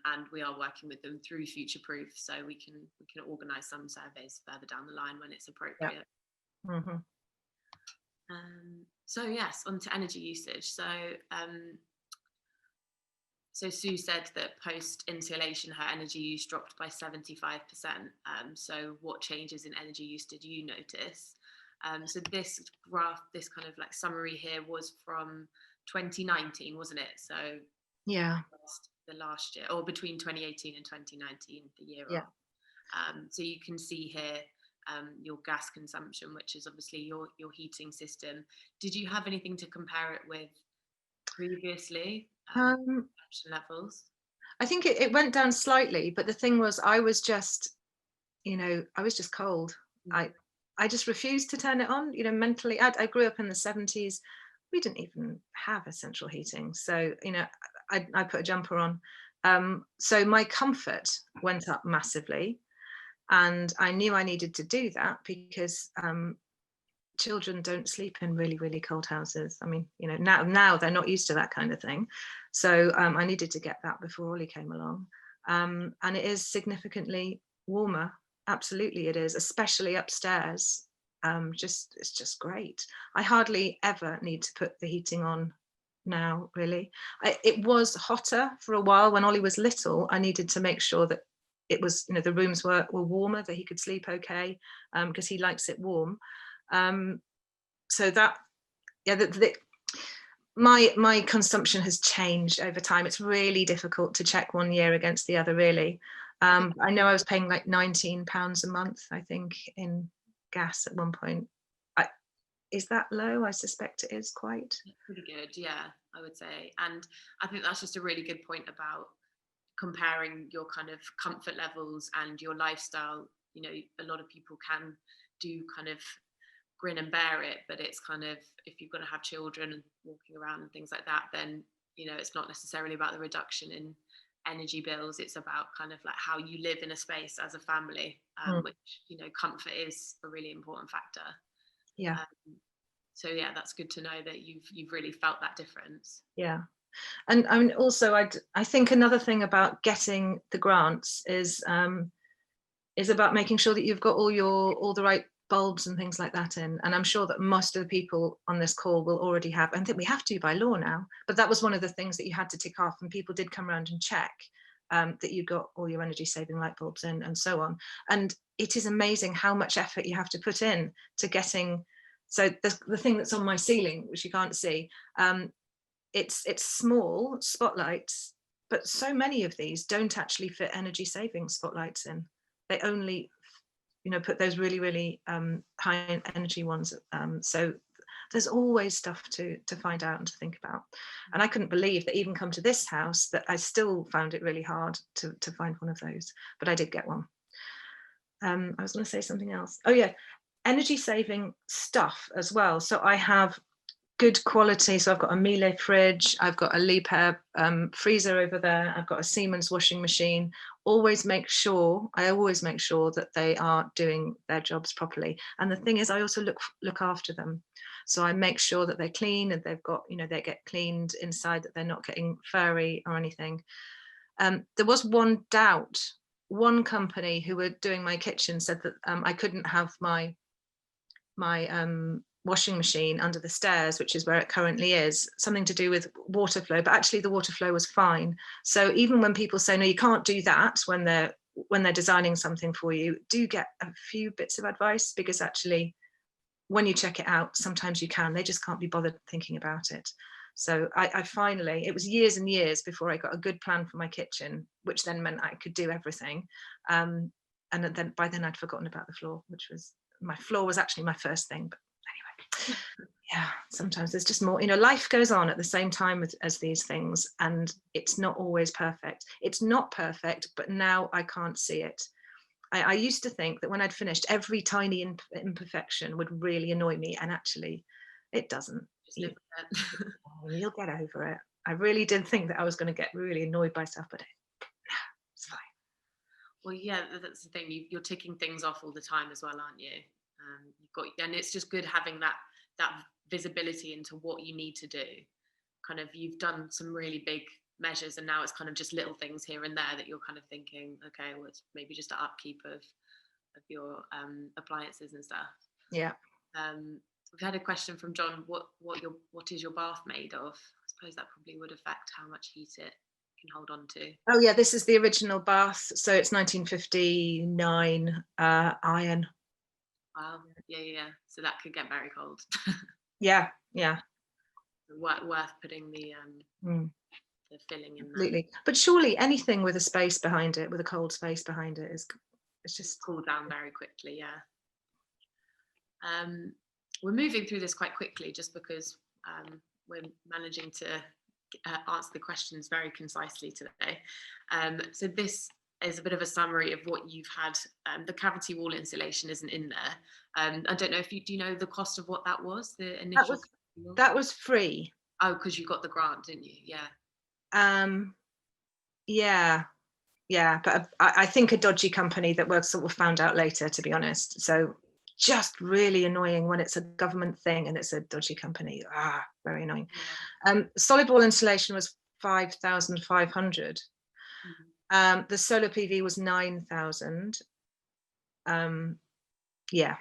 And we are working with them through Future Proof, so we can organise some surveys further down the line when it's appropriate. Yeah. Mm-hmm. So yes, on to energy usage. So Sue said that post insulation, her energy use dropped by 75%. So what changes in energy use did you notice? So this graph, this kind of like summary here, was from 2019, wasn't it? So yeah. The last year, or between 2018 and 2019, the year yeah. of. So you can see here your gas consumption, which is obviously your heating system. Did you have anything to compare it with previously? Levels? I think it went down slightly, but the thing was, I was just cold. I just refused to turn it on, mentally. I grew up in the 70s. We didn't even have essential heating. So, I put a jumper on. So my comfort went up massively. And I knew I needed to do that because children don't sleep in really, really cold houses. I mean, now they're not used to that kind of thing. So I needed to get that before Ollie came along. And it is significantly warmer. Absolutely it is, especially upstairs. It's just great. I hardly ever need to put the heating on now, really. It was hotter for a while when Ollie was little. I needed to make sure that it was, the rooms were warmer, that he could sleep okay, because he likes it warm. So that, my consumption has changed over time. It's really difficult to check one year against the other, really. I know I was paying like £19 a month, I think, in gas at one point. Is that low? I suspect it is quite. Pretty good, yeah, I would say. And I think that's just a really good point about comparing your kind of comfort levels and your lifestyle. A lot of people can do kind of grin and bear it, but it's kind of, if you're going to have children walking around and things like that, then it's not necessarily about the reduction in energy bills. It's about kind of like how you live in a space as a family, which comfort is a really important factor. Yeah. So yeah, that's good to know that you've really felt that difference. Yeah. And I mean, also, I think another thing about getting the grants is about making sure that you've got all the right bulbs and things like that in. And I'm sure that most of the people on this call will already have, I think we have to by law now, but that was one of the things that you had to tick off, and people did come around and check that you got all your energy saving light bulbs in and so on. And it is amazing how much effort you have to put in to getting, so the thing that's on my ceiling, which you can't see, it's small spotlights, but so many of these don't actually fit energy saving spotlights in. They only put those really, really high energy ones. So there's always stuff to find out and to think about. And I couldn't believe that even come to this house that I still found it really hard to find one of those, but I did get one. I was going to say something else. Oh yeah, energy saving stuff as well. So I have good quality. So I've got a Miele fridge, I've got a Liebherr freezer over there, I've got a Siemens washing machine. I always make sure that they are doing their jobs properly. And the thing is, I also look after them. So I make sure that they're clean and they've got, they get cleaned inside, that they're not getting furry or anything. There was one doubt. One company who were doing my kitchen said that I couldn't have my washing machine under the stairs, which is where it currently is, something to do with water flow, but actually the water flow was fine. So even when people say, no, you can't do that, when they're designing something for you, do get a few bits of advice, because actually when you check it out, sometimes you can, they just can't be bothered thinking about it. So I finally, it was years and years before I got a good plan for my kitchen, which then meant I could do everything. And then by then I'd forgotten about the floor, which was, my floor was actually my first thing. But anyway, yeah, sometimes there's just more, life goes on at the same time as these things, and it's not always perfect. It's not perfect, but now I can't see it. I used to think that when I'd finished, every tiny imperfection would really annoy me, and actually it doesn't. You'll get over it. I really did think that I was going to get really annoyed by stuff, but it's fine. Well, yeah, that's the thing. You're ticking things off all the time as well, aren't you? And it's just good having that visibility into what you need to do. Kind of, you've done some really big measures, and now it's kind of just little things here and there that you're kind of thinking, okay, well, it's maybe just an upkeep of your appliances and stuff. Yeah. We've had a question from John. What is your bath made of? I suppose that probably would affect how much heat it can hold on to. Oh yeah, this is the original bath, so it's 1959 iron. Wow. Yeah. So that could get very cold. Yeah. Worth putting the filling in there. Absolutely. But surely anything with a space behind it, with a cold space behind it, it's just cool down very quickly. Yeah. We're moving through this quite quickly, just because we're managing to answer the questions very concisely today. So this is a bit of a summary of what you've had. The cavity wall insulation isn't in there. I don't know if do you know the cost of what that was? The initial. That was free. Oh, because you got the grant, didn't you? Yeah. Yeah, but I think a dodgy company that was sort of found out later, to be honest. So just really annoying when it's a government thing and it's a dodgy company. Very annoying. Solid wall insulation was 5,500. The solar PV was 9,000. Yeah.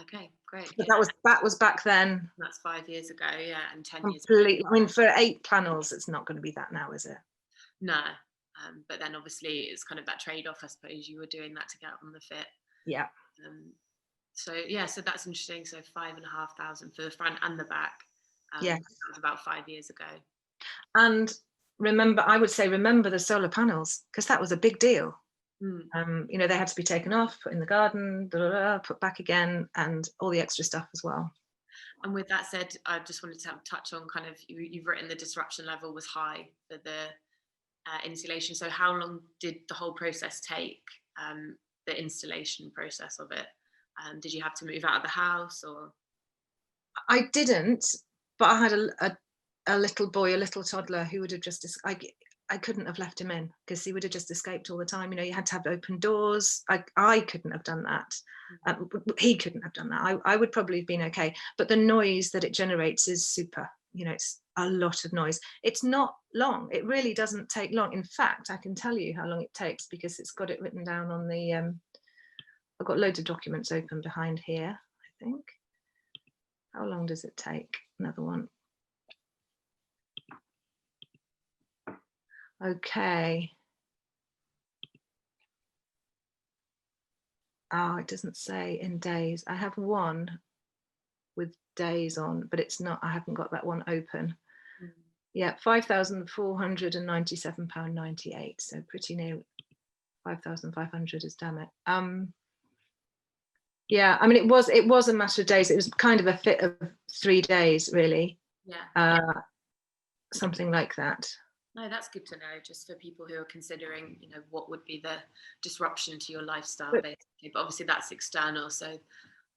Okay, great. But that was back then. That's 5 years ago, yeah, and 10 years ago. I mean, for 8 panels, it's not going to be that now, is it? No. But then obviously it's kind of that trade-off. I suppose you were doing that to get on the fit. Yeah. So that's interesting. So 5,500 for the front and the back. Yeah. That was about 5 years ago. And remember the solar panels, because that was a big deal. They had to be taken off, put in the garden, put back again, and all the extra stuff as well. And with that said, I just wanted to touch on kind of, you've written the disruption level was high for the insulation. So how long did the whole process take, the installation process of it? Did you have to move out of the house, or? I didn't, but I had a little boy, a little toddler, who would have just, I couldn't have left him in, because he would have just escaped all the time. You had to have open doors. I couldn't have done that. He couldn't have done that. I would probably have been okay, but the noise that it generates is super. It's a lot of noise. It's not long. It really doesn't take long. In fact, I can tell you how long it takes, because it's got it written down on the, I've got loads of documents open behind here, I think. How long does it take? Another one. Okay. Oh, it doesn't say in days. I have one with days on, but it's not, I haven't got that one open. Yeah, £5,497.98. So pretty near 5,500 is damn it. Yeah, I mean, it was a matter of days. It was kind of a fit of 3 days, really. Yeah. Something like that. No, that's good to know, just for people who are considering, what would be the disruption to your lifestyle, basically. But obviously that's external, so.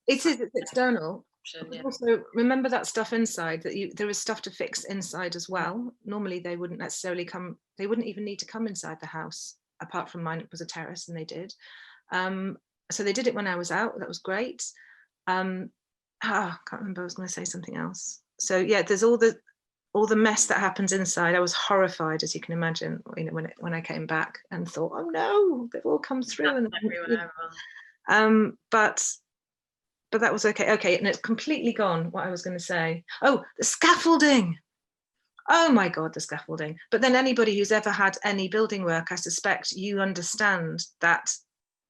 It's external. Yeah. Also, remember that stuff inside, that there is stuff to fix inside as well. Normally they wouldn't necessarily come, they wouldn't even need to come inside the house, apart from mine, it was a terrace, and they did. So they did it when I was out. That was great. Can't remember, I was going to say something else. So yeah, there's all the mess that happens inside. I was horrified, as you can imagine, when I came back and thought, oh no, they've all come through. And everyone. but that was okay. Okay, and it's completely gone, what I was going to say. Oh, the scaffolding. Oh my God, the scaffolding. But then anybody who's ever had any building work, I suspect you understand that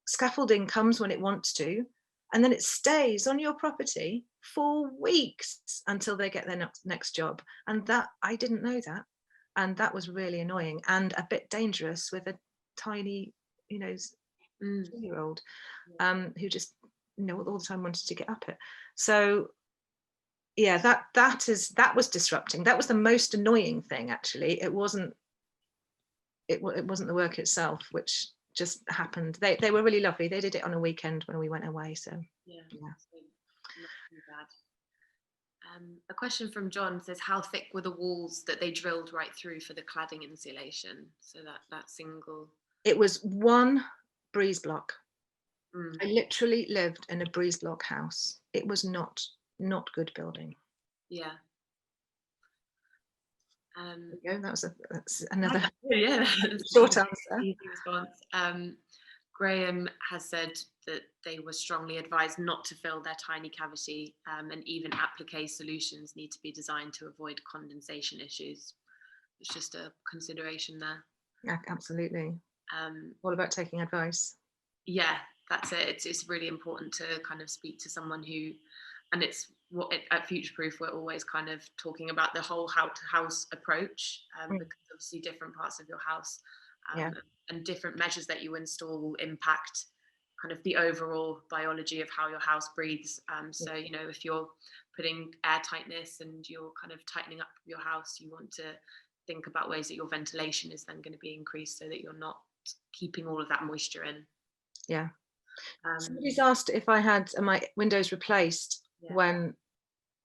scaffolding comes when it wants to, and then it stays on your property for weeks until they get their next job. And that, I didn't know that. And that was really annoying and a bit dangerous with a tiny, 2-year-old who just, all the time wanted to get up it. So yeah, that was disrupting. That was the most annoying thing, actually. It wasn't the work itself, which just happened. They were really lovely. They did it on a weekend when we went away. So yeah. Not too bad. A question from John says, how thick were the walls that they drilled right through for the cladding insulation? So that single. It was one breeze block. I literally lived in a breeze block house. It was not good building. Yeah. That's another short answer. Easy response. Graham has said that they were strongly advised not to fill their tiny cavity, and even applique solutions need to be designed to avoid condensation issues. It's just a consideration there. Yeah, absolutely. All about taking advice. Yeah, that's it. It's really important to kind of speak to someone who, and it's at Future Proof, we're always kind of talking about the whole house approach, because obviously different parts of your house and different measures that you install will impact kind of the overall biology of how your house breathes. So, if you're putting air tightness and you're kind of tightening up your house, you want to think about ways that your ventilation is then going to be increased so that you're not keeping all of that moisture in. Yeah. Somebody's asked if I had my windows replaced when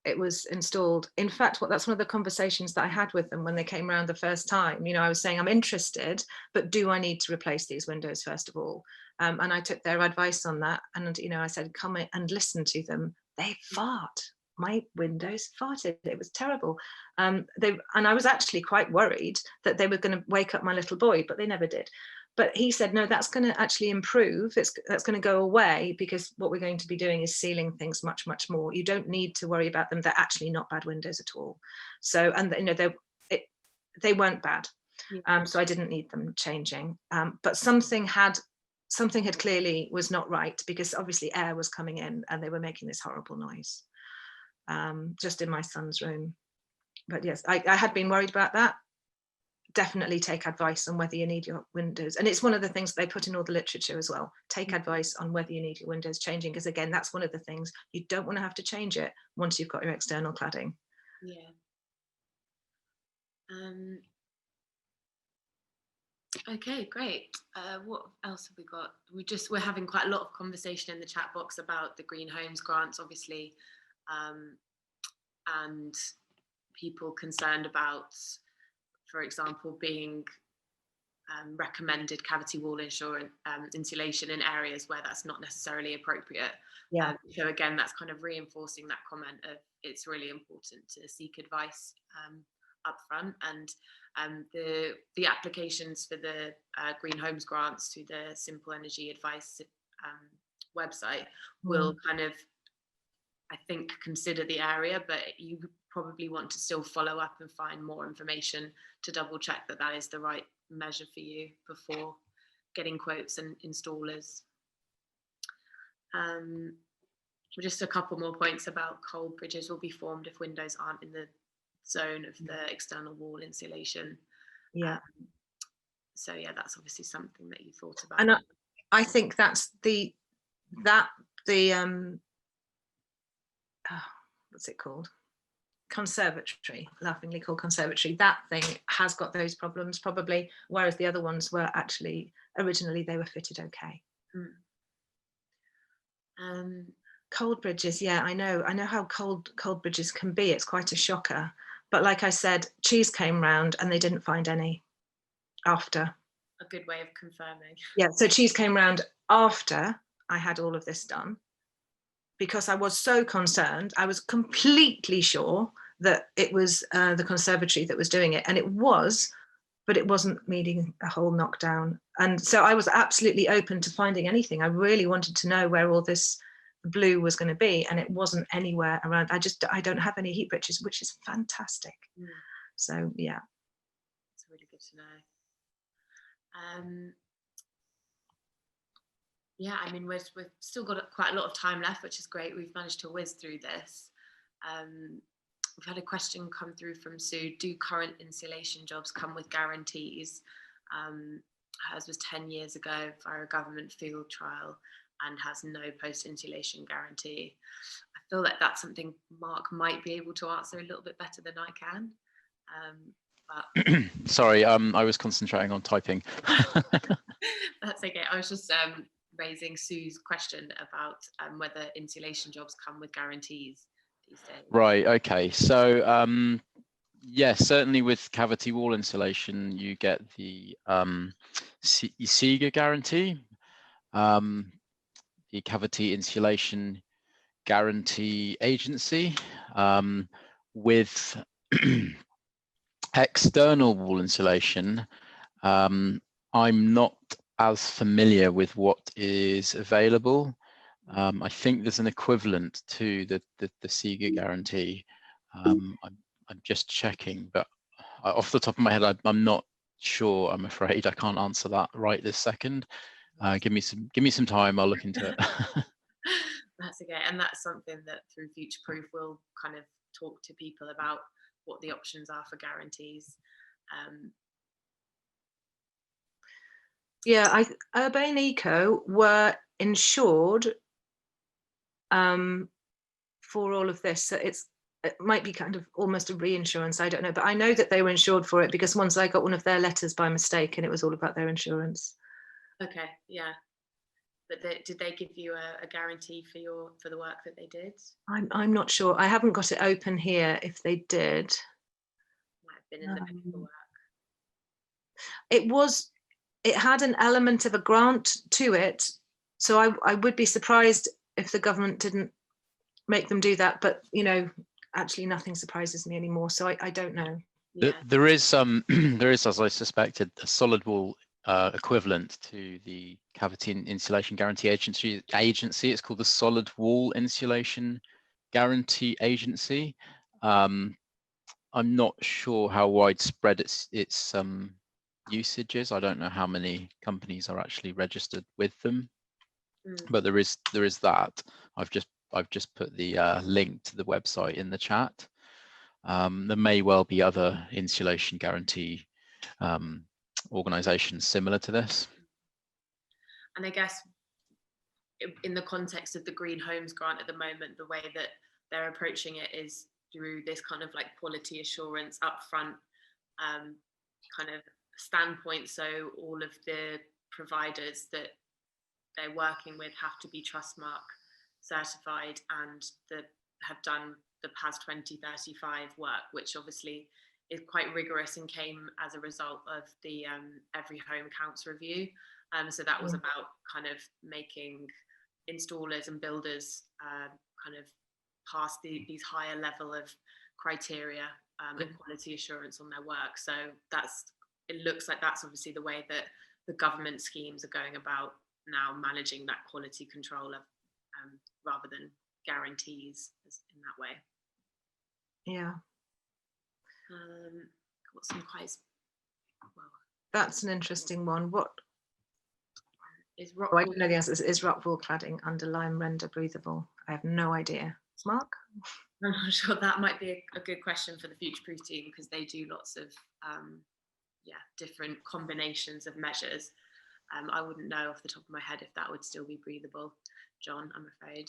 it was installed. In fact, that's one of the conversations that I had with them when they came around the first time. I was saying, I'm interested, but do I need to replace these windows first of all? And I took their advice on that. And, I said, come in and listen to them. They fart. My windows farted. It was terrible. And I was actually quite worried that they were going to wake up my little boy, but they never did. But he said, no, that's going to actually improve. That's going to go away, because what we're going to be doing is sealing things much, much more. You don't need to worry about them. They're actually not bad windows at all. So, and they weren't bad. So I didn't need them changing. But something had clearly was not right, because obviously air was coming in and they were making this horrible noise just in my son's room. But yes, I had been worried about that. Definitely take advice on whether you need your windows, and it's one of the things they put in all the literature as well. Take advice on whether you need your windows changing, because again, that's one of the things you don't want to have to change it once you've got your external cladding. Okay, great. What else have we got? We're having quite a lot of conversation in the chat box about the Green Homes grants, obviously, and people concerned about, for example, being recommended cavity wall insulation in areas where that's not necessarily appropriate. So again, that's kind of reinforcing that comment of it's really important to seek advice upfront, and the applications for the Green Homes grants through the Simple Energy Advice website will kind of, I think, consider the area, but you probably want to still follow up and find more information to double check that is the right measure for you before getting quotes and installers. Just a couple more points about cold bridges will be formed if windows aren't in the zone of the external wall insulation. So yeah, that's obviously something that you thought about. And I think that's what's it called? Conservatory, laughingly called conservatory. That thing has got those problems probably, whereas the other ones were actually originally they were fitted okay. Cold bridges, yeah, I know how cold bridges can be. It's quite a shocker. But like I said, Cheese came round and they didn't find any after. A good way of confirming. Yeah, so Cheese came round after I had all of this done, because I was so concerned. I was completely sure that it was the conservatory that was doing it, and it was, but it wasn't needing a whole knockdown. And so I was absolutely open to finding anything. I really wanted to know where all this blue was going to be, and it wasn't anywhere around. I don't have any heat bridges, which is fantastic. So yeah, it's really good to know. Yeah, I mean, we've still got quite a lot of time left, which is great. We've managed to whiz through this. We've had a question come through from Sue. Do current insulation jobs come with guarantees? Hers was 10 years ago via a government field trial and has no post-insulation guarantee. I feel like that's something Mark might be able to answer a little bit better than I can. But sorry, I was concentrating on typing. That's okay. I was just raising Sue's question about whether insulation jobs come with guarantees these days. Right, okay. So yeah, certainly with cavity wall insulation, you get the SEGA guarantee, the Cavity Insulation Guarantee Agency. With external wall insulation, I'm not as familiar with what is available. I think there's an equivalent to the SEGA guarantee. I'm just checking, but off the top of my head, I'm not sure. I'm afraid I can't answer that right this second. Give me some time. I'll look into it. That's okay, and that's something that through Future Proof we'll kind of talk to people about what the options are for guarantees. Yeah, Urbane Eco were insured for all of this. So it might be kind of almost a reinsurance, I don't know, but I know that they were insured for it because once I got one of their letters by mistake and it was all about their insurance. Okay, yeah. But did they give you a guarantee for the work that they did? I'm not sure. I haven't got it open here if they did. Might have been in the paperwork. It had an element of a grant to it. So I would be surprised if the government didn't make them do that. But, you know, actually nothing surprises me anymore. So I don't know. Yeah. There is, as I suspected, a solid wall equivalent to the Cavity Insulation Guarantee Agency. It's called the Solid Wall Insulation Guarantee Agency. I'm not sure how widespread its usage is. I don't know how many companies are actually registered with them, but there is that. I've just put the link to the website in the chat. There may well be other insulation guarantee organizations similar to this. And I guess in the context of the Green Homes Grant at the moment, the way that they're approaching it is through this kind of like quality assurance upfront kind of standpoint. So all of the providers that they're working with have to be Trustmark certified and have done the PAS 2035 work, which obviously is quite rigorous and came as a result of the Every Home Counts review. So that was about kind of making installers and builders kind of pass these higher level of criteria and quality assurance on their work. So it looks like that's obviously the way that the government schemes are going about now managing that quality control of, rather than guarantees in that way. Yeah. Got some quite well. That's an interesting one. What is rock? I don't know the answer. Is rock wool cladding under lime render breathable? I have no idea. Mark? I'm not sure. That might be a good question for the Future Proof team because they do lots of different combinations of measures. I wouldn't know off the top of my head if that would still be breathable, John, I'm afraid.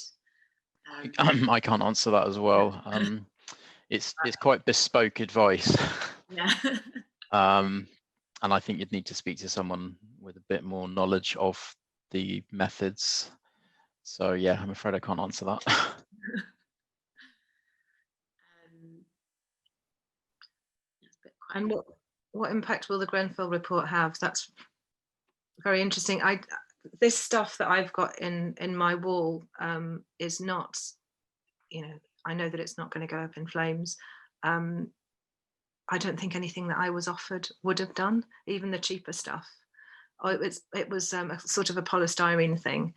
I can't answer that as well. It's quite bespoke advice. Yeah. And I think you'd need to speak to someone with a bit more knowledge of the methods. So yeah, I'm afraid I can't answer that. And what impact will the Grenfell report have? That's very interesting. This stuff that I've got in my wall is not, you know, I know that it's not going to go up in flames. I don't think anything that I was offered would have done, even the cheaper stuff. It was a sort of a polystyrene thing.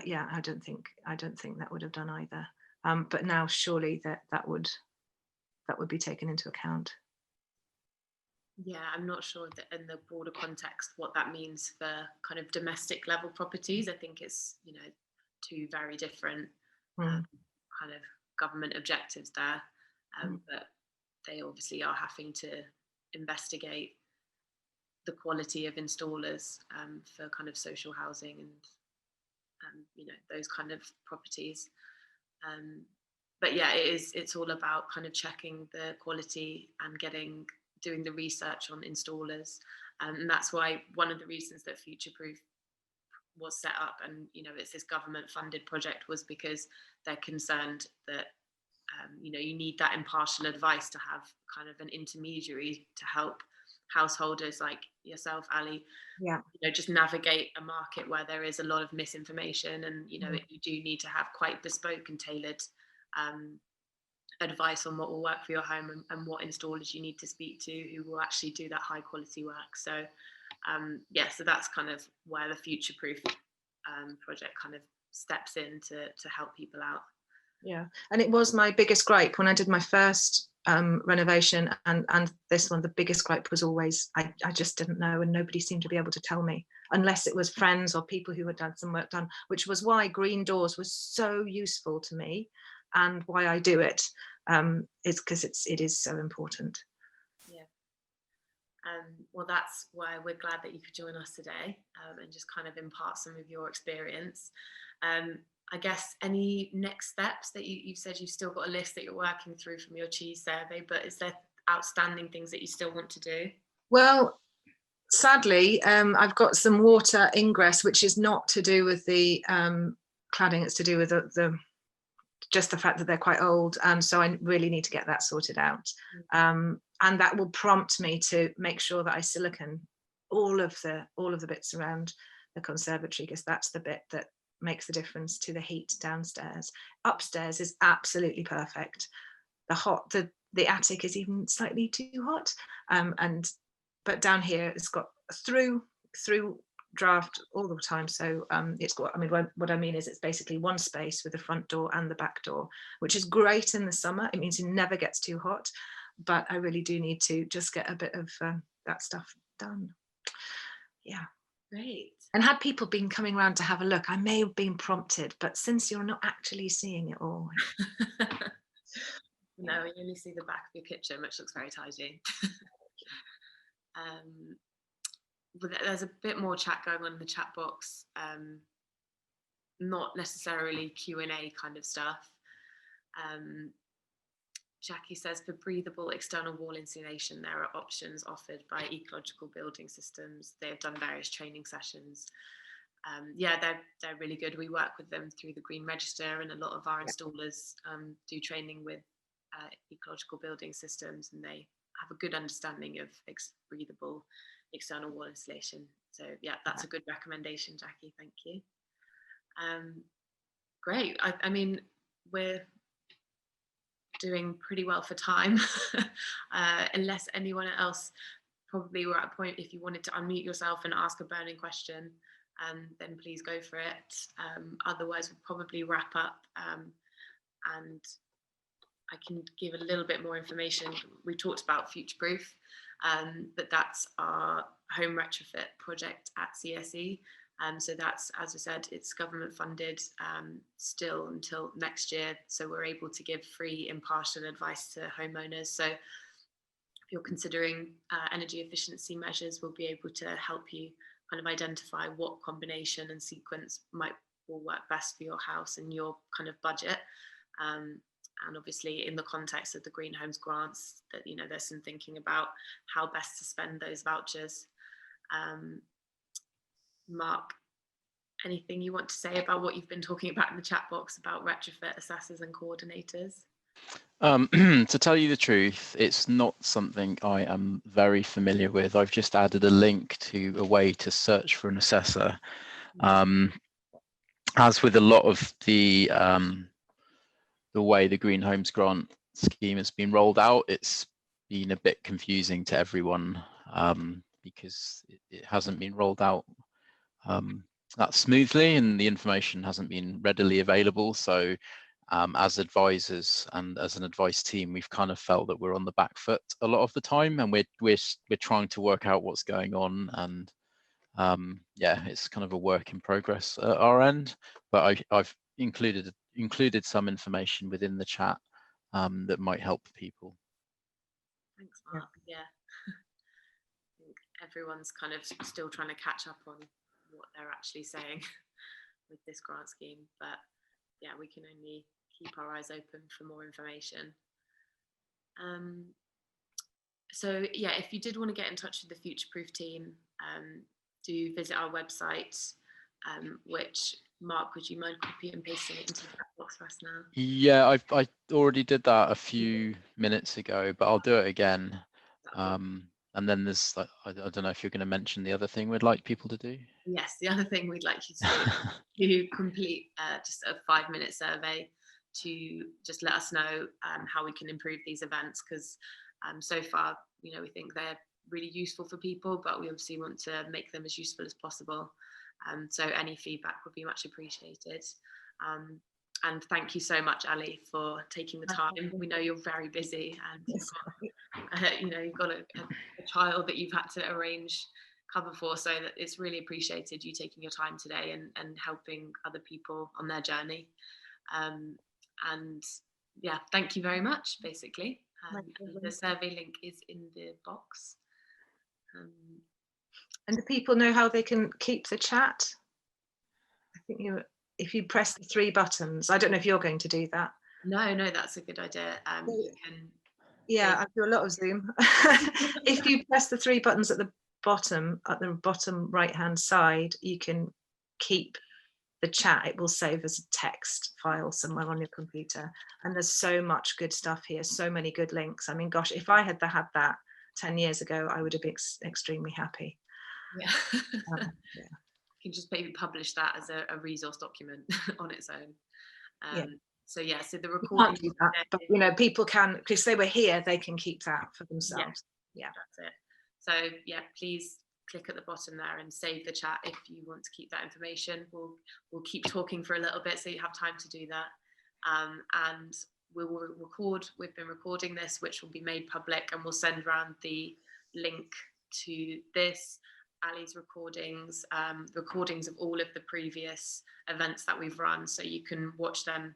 yeah, I don't think that would have done either. But now surely that would be taken into account. Yeah, I'm not sure that in the broader context what that means for kind of domestic level properties. I think it's, you know, two very different kind of government objectives there, but they obviously are having to investigate the quality of installers for kind of social housing and you know, those kind of properties. But yeah, it's all about kind of checking the quality and doing the research on installers, and that's why one of the reasons that Future Proof was set up, and you know, it's this government funded project, was because they're concerned that you know, you need that impartial advice to have kind of an intermediary to help householders like yourself, Ali, yeah, you know, just navigate a market where there is a lot of misinformation, and you know, you do need to have quite bespoke and tailored advice on what will work for your home, and what installers you need to speak to who will actually do that high quality work. So yeah, so that's kind of where the Future Proof project kind of steps in to help people out. Yeah, and it was my biggest gripe when I did my first renovation, and this one, the biggest gripe was always I just didn't know, and nobody seemed to be able to tell me, unless it was friends or people who had done some work done, which was why green doors was so useful to me, and why I do it, is because it is so important. Yeah. Well, that's why we're glad that you could join us today, and just kind of impart some of your experience. I guess any next steps that you've said you've still got a list that you're working through from your cheese survey, but is there outstanding things that you still want to do? Well, sadly, I've got some water ingress, which is not to do with the cladding, it's to do with the just the fact that they're quite old, so I really need to get that sorted out, and that will prompt me to make sure that I silicone all of the bits around the conservatory, because that's the bit that makes the difference to the heat downstairs. Upstairs is absolutely perfect. The attic is even slightly too hot, but down here it's got through draft all the time, so it's got, I mean, what I mean is it's basically one space with the front door and the back door, which is great in the summer. It means it never gets too hot, but I really do need to just get a bit of that stuff done. Yeah, great. And had people been coming around to have a look, I may have been prompted, but since you're not actually seeing it all. No, you only see the back of your kitchen, which looks very tidy. There's a bit more chat going on in the chat box, not necessarily Q&A kind of stuff. Jackie says, for breathable external wall insulation, there are options offered by Ecological Building Systems. They've done various training sessions. Yeah, they're really good. We work with them through the Green Register, and a lot of our installers do training with Ecological Building Systems, and they have a good understanding of breathable external wall insulation. So yeah, that's a good recommendation, Jackie. Thank you. Great. I mean, we're doing pretty well for time. Unless anyone else, probably we're at a point, if you wanted to unmute yourself and ask a burning question, then please go for it. Otherwise we'll probably wrap up, and I can give a little bit more information. We talked about Future Proof, but that's our home retrofit project at CSE. So that's, as I said, it's government funded still until next year. So we're able to give free, impartial advice to homeowners. So if you're considering energy efficiency measures, we'll be able to help you kind of identify what combination and sequence will work best for your house and your kind of budget. And obviously in the context of the Green Homes grants, that, you know, there's some thinking about how best to spend those vouchers. Mark, anything you want to say about what you've been talking about in the chat box about retrofit assessors and coordinators? To tell you the truth, it's not something I am very familiar with. I've just added a link to a way to search for an assessor. As with a lot of the way the Green Homes grant scheme has been rolled out, it's been a bit confusing to everyone, because it hasn't been rolled out that smoothly, and the information hasn't been readily available. So as advisors and as an advice team, we've kind of felt that we're on the back foot a lot of the time, and we're trying to work out what's going on. And yeah, it's kind of a work in progress at our end, but I've included some information within the chat that might help people. Thanks, Mark. Yeah. I think everyone's kind of still trying to catch up on what they're actually saying with this grant scheme, but yeah, we can only keep our eyes open for more information. So yeah, if you did want to get in touch with the Future Proof team, do visit our website, which, Mark, would you mind copy and pasting it into the chat box for us now? Yeah, I already did that a few minutes ago, but I'll do it again. And then there's, I don't know if you're going to mention the other thing we'd like people to do. Yes, the other thing we'd like you to do, to complete just a 5-minute survey to just let us know how we can improve these events, because so far, you know, we think they're really useful for people, but we obviously want to make them as useful as possible. So any feedback would be much appreciated. And thank you so much, Ali, for taking the time. We know you're very busy, and you've got, you know, you've got a child that you've had to arrange cover for, so that it's really appreciated you taking your time today and helping other people on their journey. And yeah, thank you very much, basically. The survey link is in the box. And do people know how they can keep the chat? I think if you press the 3 buttons, I don't know if you're going to do that. No, that's a good idea. You can, yeah, I do a lot of Zoom. If you press the 3 buttons at the bottom right hand side, you can keep the chat. It will save as a text file somewhere on your computer, and there's so much good stuff here, so many good links. I mean, gosh, if I had that 10 years ago, I would have been extremely happy. Yeah. Yeah. You can just maybe publish that as a resource document on its own. Yeah. So yeah, so the recording, do that, but you know, people can, because they were here, they can keep that for themselves. Yeah, that's it. So yeah, please click at the bottom there and save the chat if you want to keep that information. We'll keep talking for a little bit so you have time to do that. And we will record. We've been recording this, which will be made public, and we'll send around the link to this, Ali's recordings, recordings of all of the previous events that we've run, so you can watch them.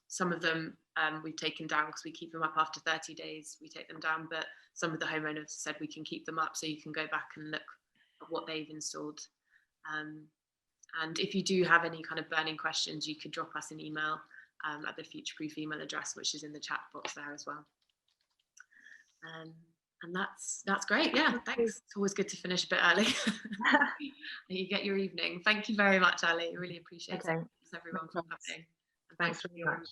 Some of them we've taken down because we keep them up after 30 days. We take them down, but some of the homeowners said we can keep them up, so you can go back and look at what they've installed. And if you do have any kind of burning questions, you could drop us an email at the Future Proof email address, which is in the chat box there as well. And that's great. Yeah, thanks. It's always good to finish a bit early. You get your evening. Thank you very much, Ali. Really appreciate it. Thanks everyone for coming. And thanks for your much.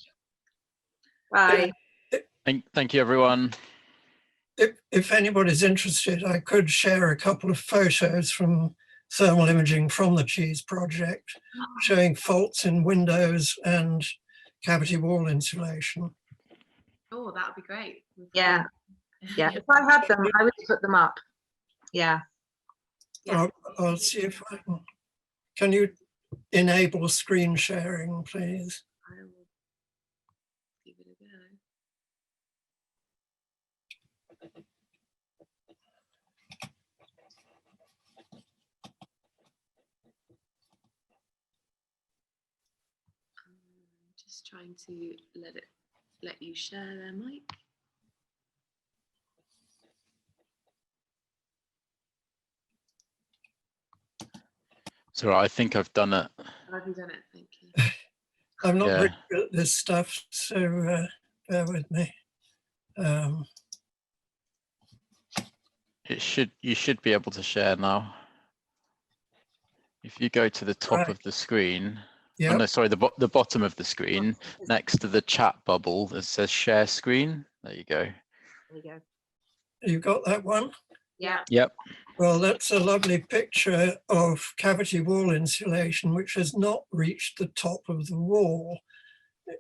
Bye. Thank you, everyone. If anybody's interested, I could share a couple of photos from thermal imaging from the Cheese project, showing faults in windows and cavity wall insulation. Oh, that would be great. Yeah. Yeah, if I had them, I would put them up. Yeah. I'll see if I can you enable screen sharing, please? I will give it a go. Just trying to let you share their mic. So I think I've done it. Have you done it? Thank you. I'm not very good at this stuff, so bear with me. You should be able to share now. If you go to the top of the screen, oh, no, sorry, the bottom of the screen, next to the chat bubble that says share screen. There you go. There you go. You got that one? Yeah. Yep. Well, that's a lovely picture of cavity wall insulation, which has not reached the top of the wall.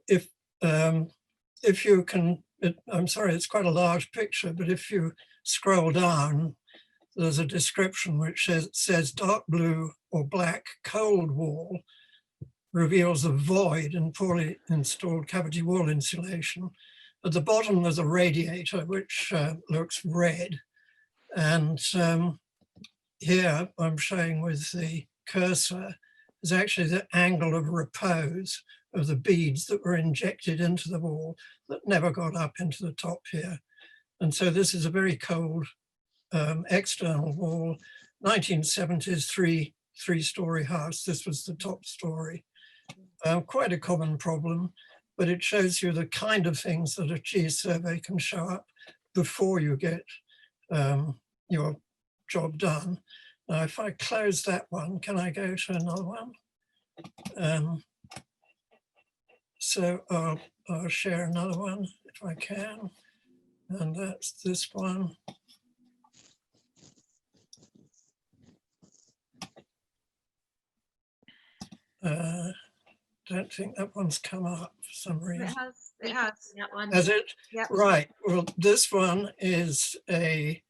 If you can, I'm sorry, it's quite a large picture, but if you scroll down, there's a description which says dark blue or black cold wall reveals a void in poorly installed cavity wall insulation. At the bottom, there's a radiator which looks red. And here I'm showing with the cursor is actually the angle of repose of the beads that were injected into the wall that never got up into the top here. And so this is a very cold external wall, 1970s three-story house. This was the top story. Quite a common problem, but it shows you the kind of things that a cheese survey can show up before you get your job done. Now, if I close that one, can I go to another one? So I'll share another one if I can. And that's this one. Don't think that one's come up for some reason. It has. That one. Has it? Yep. Right. Well, this one is a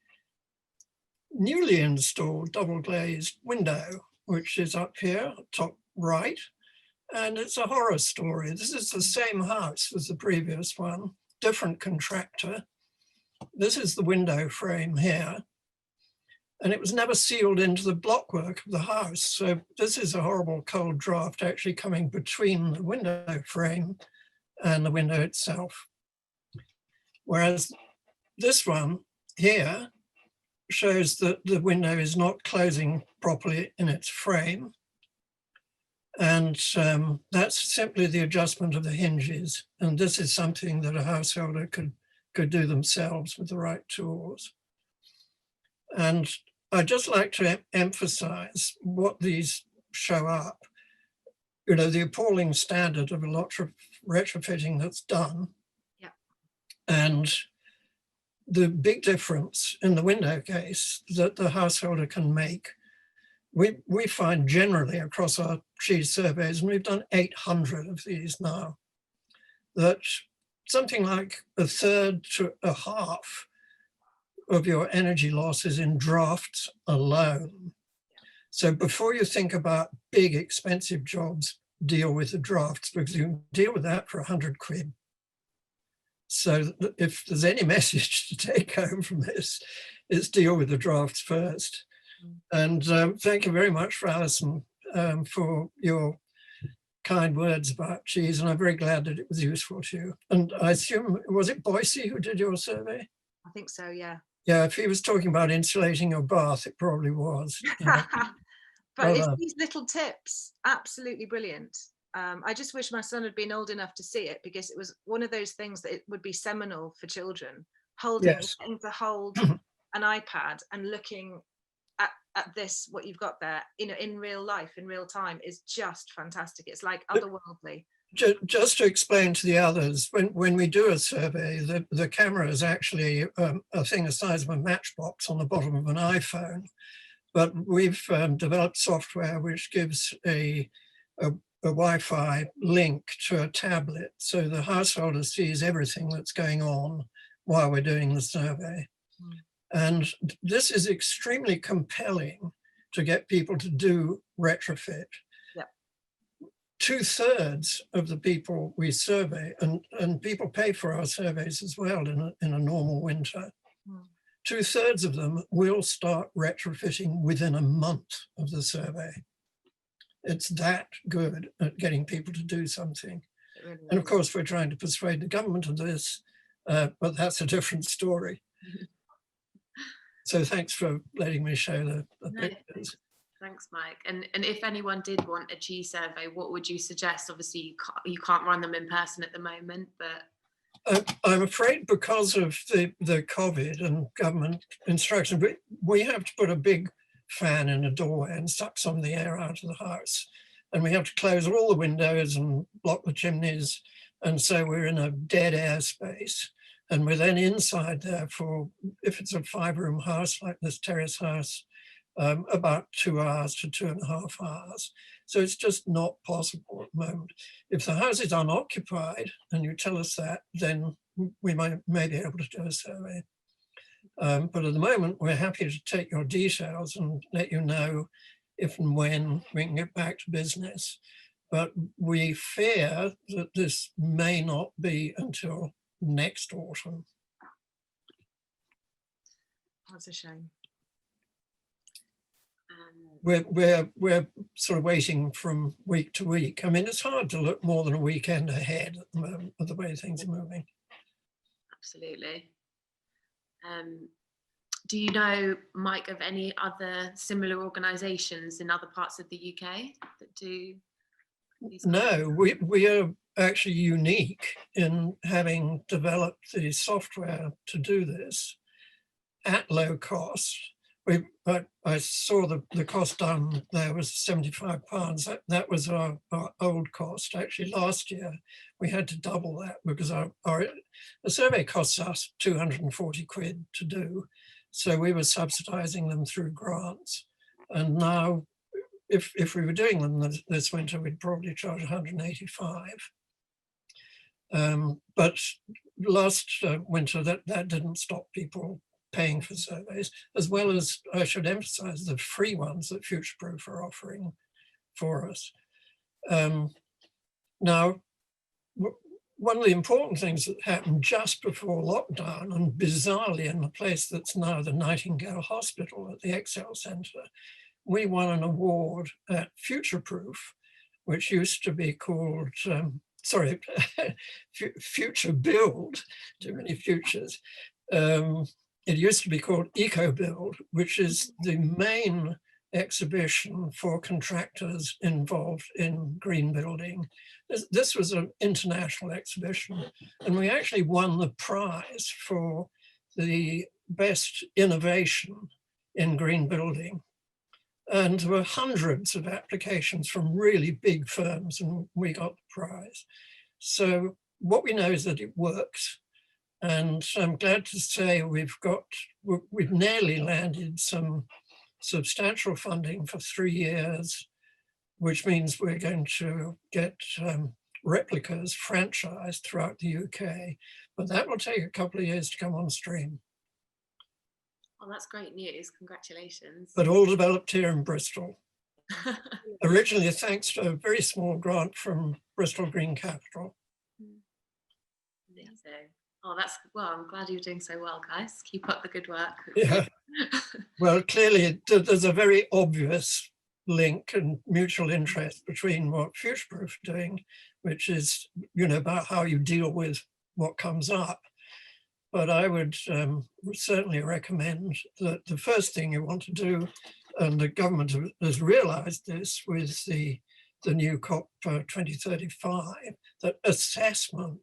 newly installed double glazed window, which is up here, top right. And it's a horror story. This is the same house as the previous one, different contractor. This is the window frame here. And it was never sealed into the blockwork of the house. So this is a horrible cold draft actually coming between the window frame and the window itself. Whereas this one here shows that the window is not closing properly in its frame. And that's simply the adjustment of the hinges. And this is something that a householder could do themselves with the right tools. And I'd just like to emphasize what these show up. You know, the appalling standard of a lot of retrofitting that's done. Yeah. And the big difference in the window case that the householder can make. We find generally across our cheese surveys, and we've done 800 of these now, that something like a third to a half of your energy loss is in drafts alone. So before you think about big expensive jobs, deal with the drafts, because you can deal with that for 100 quid. So if there's any message to take home from this, it's deal with the drafts first. And thank you very much for Alison for your kind words about cheese. And I'm very glad that it was useful to you. And I assume, was it Boise who did your survey? I think so, yeah. Yeah, if he was talking about insulating your bath, it probably was. But Well it's done. these little tips, absolutely brilliant. I just wish my son had been old enough to see it, because it was one of those things that it would be seminal for children. Yes. Getting to hold an iPad and looking at this, what you've got there, you know, in real life, in real time, is just fantastic. It's like otherworldly. Just to explain to the others, when we do a survey, the camera is actually a thing the size of a matchbox on the bottom of an iPhone. But we've developed software which gives a Wi-Fi link to a tablet, so the householder sees everything that's going on while we're doing the survey. And this is extremely compelling to get people to do retrofit. Yep. 2/3 of the people we survey, and people pay for our surveys as well in a normal winter, 2/3 of them will start retrofitting within a month of the survey. It's that good at getting people to do something. Really And of course, we're trying to persuade the government of this, but that's a different story. So thanks for letting me show the No, pictures. Thanks, Mike. And if anyone did want a cheese survey, what would you suggest? Obviously, you can't run them in person at the moment, but I'm afraid because of the COVID and government instruction, we have to put a big fan in a doorway and suck some of the air out of the house. And we have to close all the windows and block the chimneys. And so we're in a dead air space. And we're then inside there for, if it's a 5-room house like this terrace house, about 2 hours to 2.5 hours. So it's just not possible at the moment. If the house is unoccupied and you tell us that, then we may be able to do a survey. But at the moment, we're happy to take your details and let you know if and when we can get back to business. But we fear that this may not be until next autumn. That's a shame. We're sort of waiting from week to week. I mean, it's hard to look more than a weekend ahead at the moment with the way things are moving. Absolutely. Do you know, Mike, of any other similar organisations in other parts of the UK that do these? No, we are actually unique in having developed the software to do this at low cost. I saw the cost down there was £75. That was our old cost. Actually, last year we had to double that because the survey costs us 240 quid to do. So we were subsidizing them through grants. And now, if we were doing them this winter, we'd probably charge 185. But last winter, that didn't stop people paying for surveys, as well as, I should emphasize, the free ones that Futureproof are offering for us. Now, one of the important things that happened just before lockdown, and bizarrely in the place that's now the Nightingale Hospital at the Excel Centre, we won an award at Futureproof, which used to be called, Future Build, too many futures. It used to be called Eco Build, which is the main exhibition for contractors involved in green building. This was an international exhibition, and we actually won the prize for the best innovation in green building. And there were hundreds of applications from really big firms, and we got the prize. So what we know is that it works. And I'm glad to say we've nearly landed some substantial funding for 3 years, which means we're going to get replicas franchised throughout the UK, but that will take a couple of years to come on stream. Oh, that's great news. Congratulations. But all developed here in Bristol. Originally, thanks to a very small grant from Bristol Green Capital. Amazing. Oh, I'm glad you're doing so well, guys. Keep up the good work. Yeah. Well, clearly there's a very obvious link and mutual interest between what Futureproof are doing, which is, about how you deal with what comes up. But I would certainly recommend that the first thing you want to do, and the government has realized this with the new COP 2035, that assessment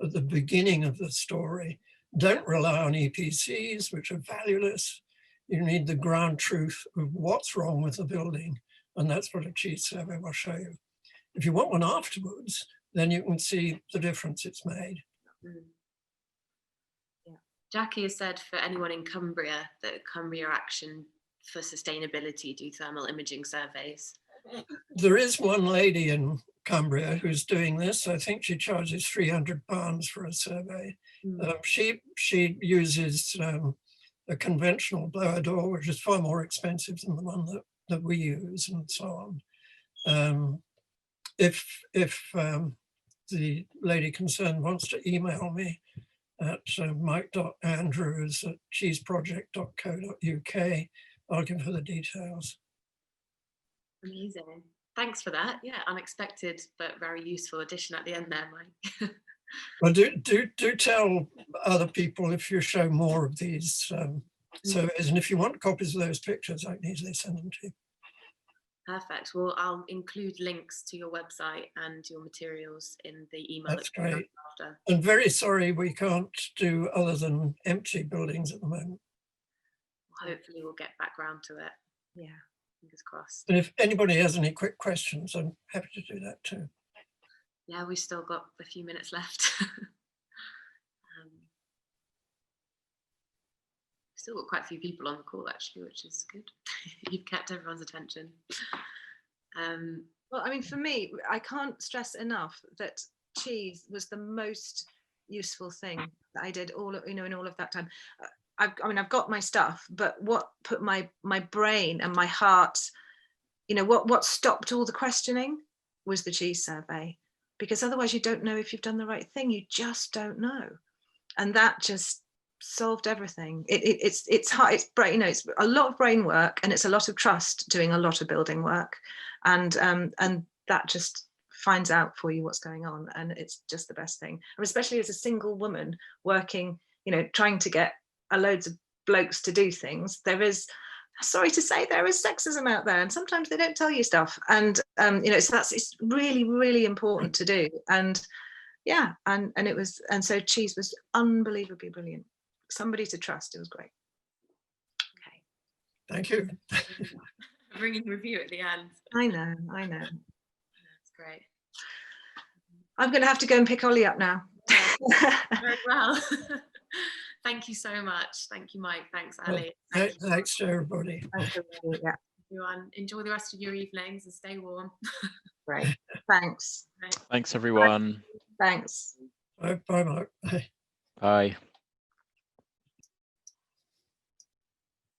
at the beginning of the story. Don't rely on EPCs, which are valueless. You need the ground truth of what's wrong with the building. And that's what a cheese survey will show you. If you want one afterwards, then you can see the difference it's made. Yeah. Jackie has said for anyone in Cumbria that Cumbria Action for Sustainability do thermal imaging surveys. There is one lady in Cumbria who's doing this. I think she charges £300 for a survey. She uses a conventional blower door, which is far more expensive than the one that we use, and so on. If the lady concerned wants to email me at mike.andrews@cheeseproject.co.uk, I'll give her the details. Amazing. Thanks for that. Yeah, unexpected but very useful addition at the end there, Mike. Well, do tell other people if you show more of these surveys, and if you want copies of those pictures, I can easily send them to you. Perfect. Well, I'll include links to your website and your materials in the email. That's great. After. And very sorry we can't do other than empty buildings at the moment. Hopefully we'll get back round to it. Yeah, fingers crossed. And if anybody has any quick questions, I'm happy to do that too. Yeah, we've still got a few minutes left. Still got quite a few people on the call actually, which is good. You've kept everyone's attention. Well, I mean, for me, I can't stress enough that cheese was the most useful thing that I did in all of that time. I've got my stuff, but what put my brain and my heart, you know, what stopped all the questioning was the cheese survey, because otherwise you don't know if you've done the right thing. You just don't know, and that just solved everything. It's hard. It's brain, you know, it's a lot of brain work, and it's a lot of trust doing a lot of building work, and that just finds out for you what's going on, and it's just the best thing. And especially as a single woman working, you know, trying to get loads of blokes to do things, there is, sorry to say, there is sexism out there, and sometimes they don't tell you stuff, and you know, so it's really, really important to do. And yeah, and it was, and so cheese was unbelievably brilliant. Somebody to trust. It was great. Okay, Thank you. Ringing review at the end. I know. That's great. I'm going to have to go and pick Ollie up now. Very well. Thank you so much. Thank you, Mike. Thanks, Ali. Thanks to everybody. Thanks, everybody. Yeah, Everyone, enjoy the rest of your evenings and stay warm. great. Thanks. Thanks, everyone. Thanks. Bye, Mark. Bye. Bye.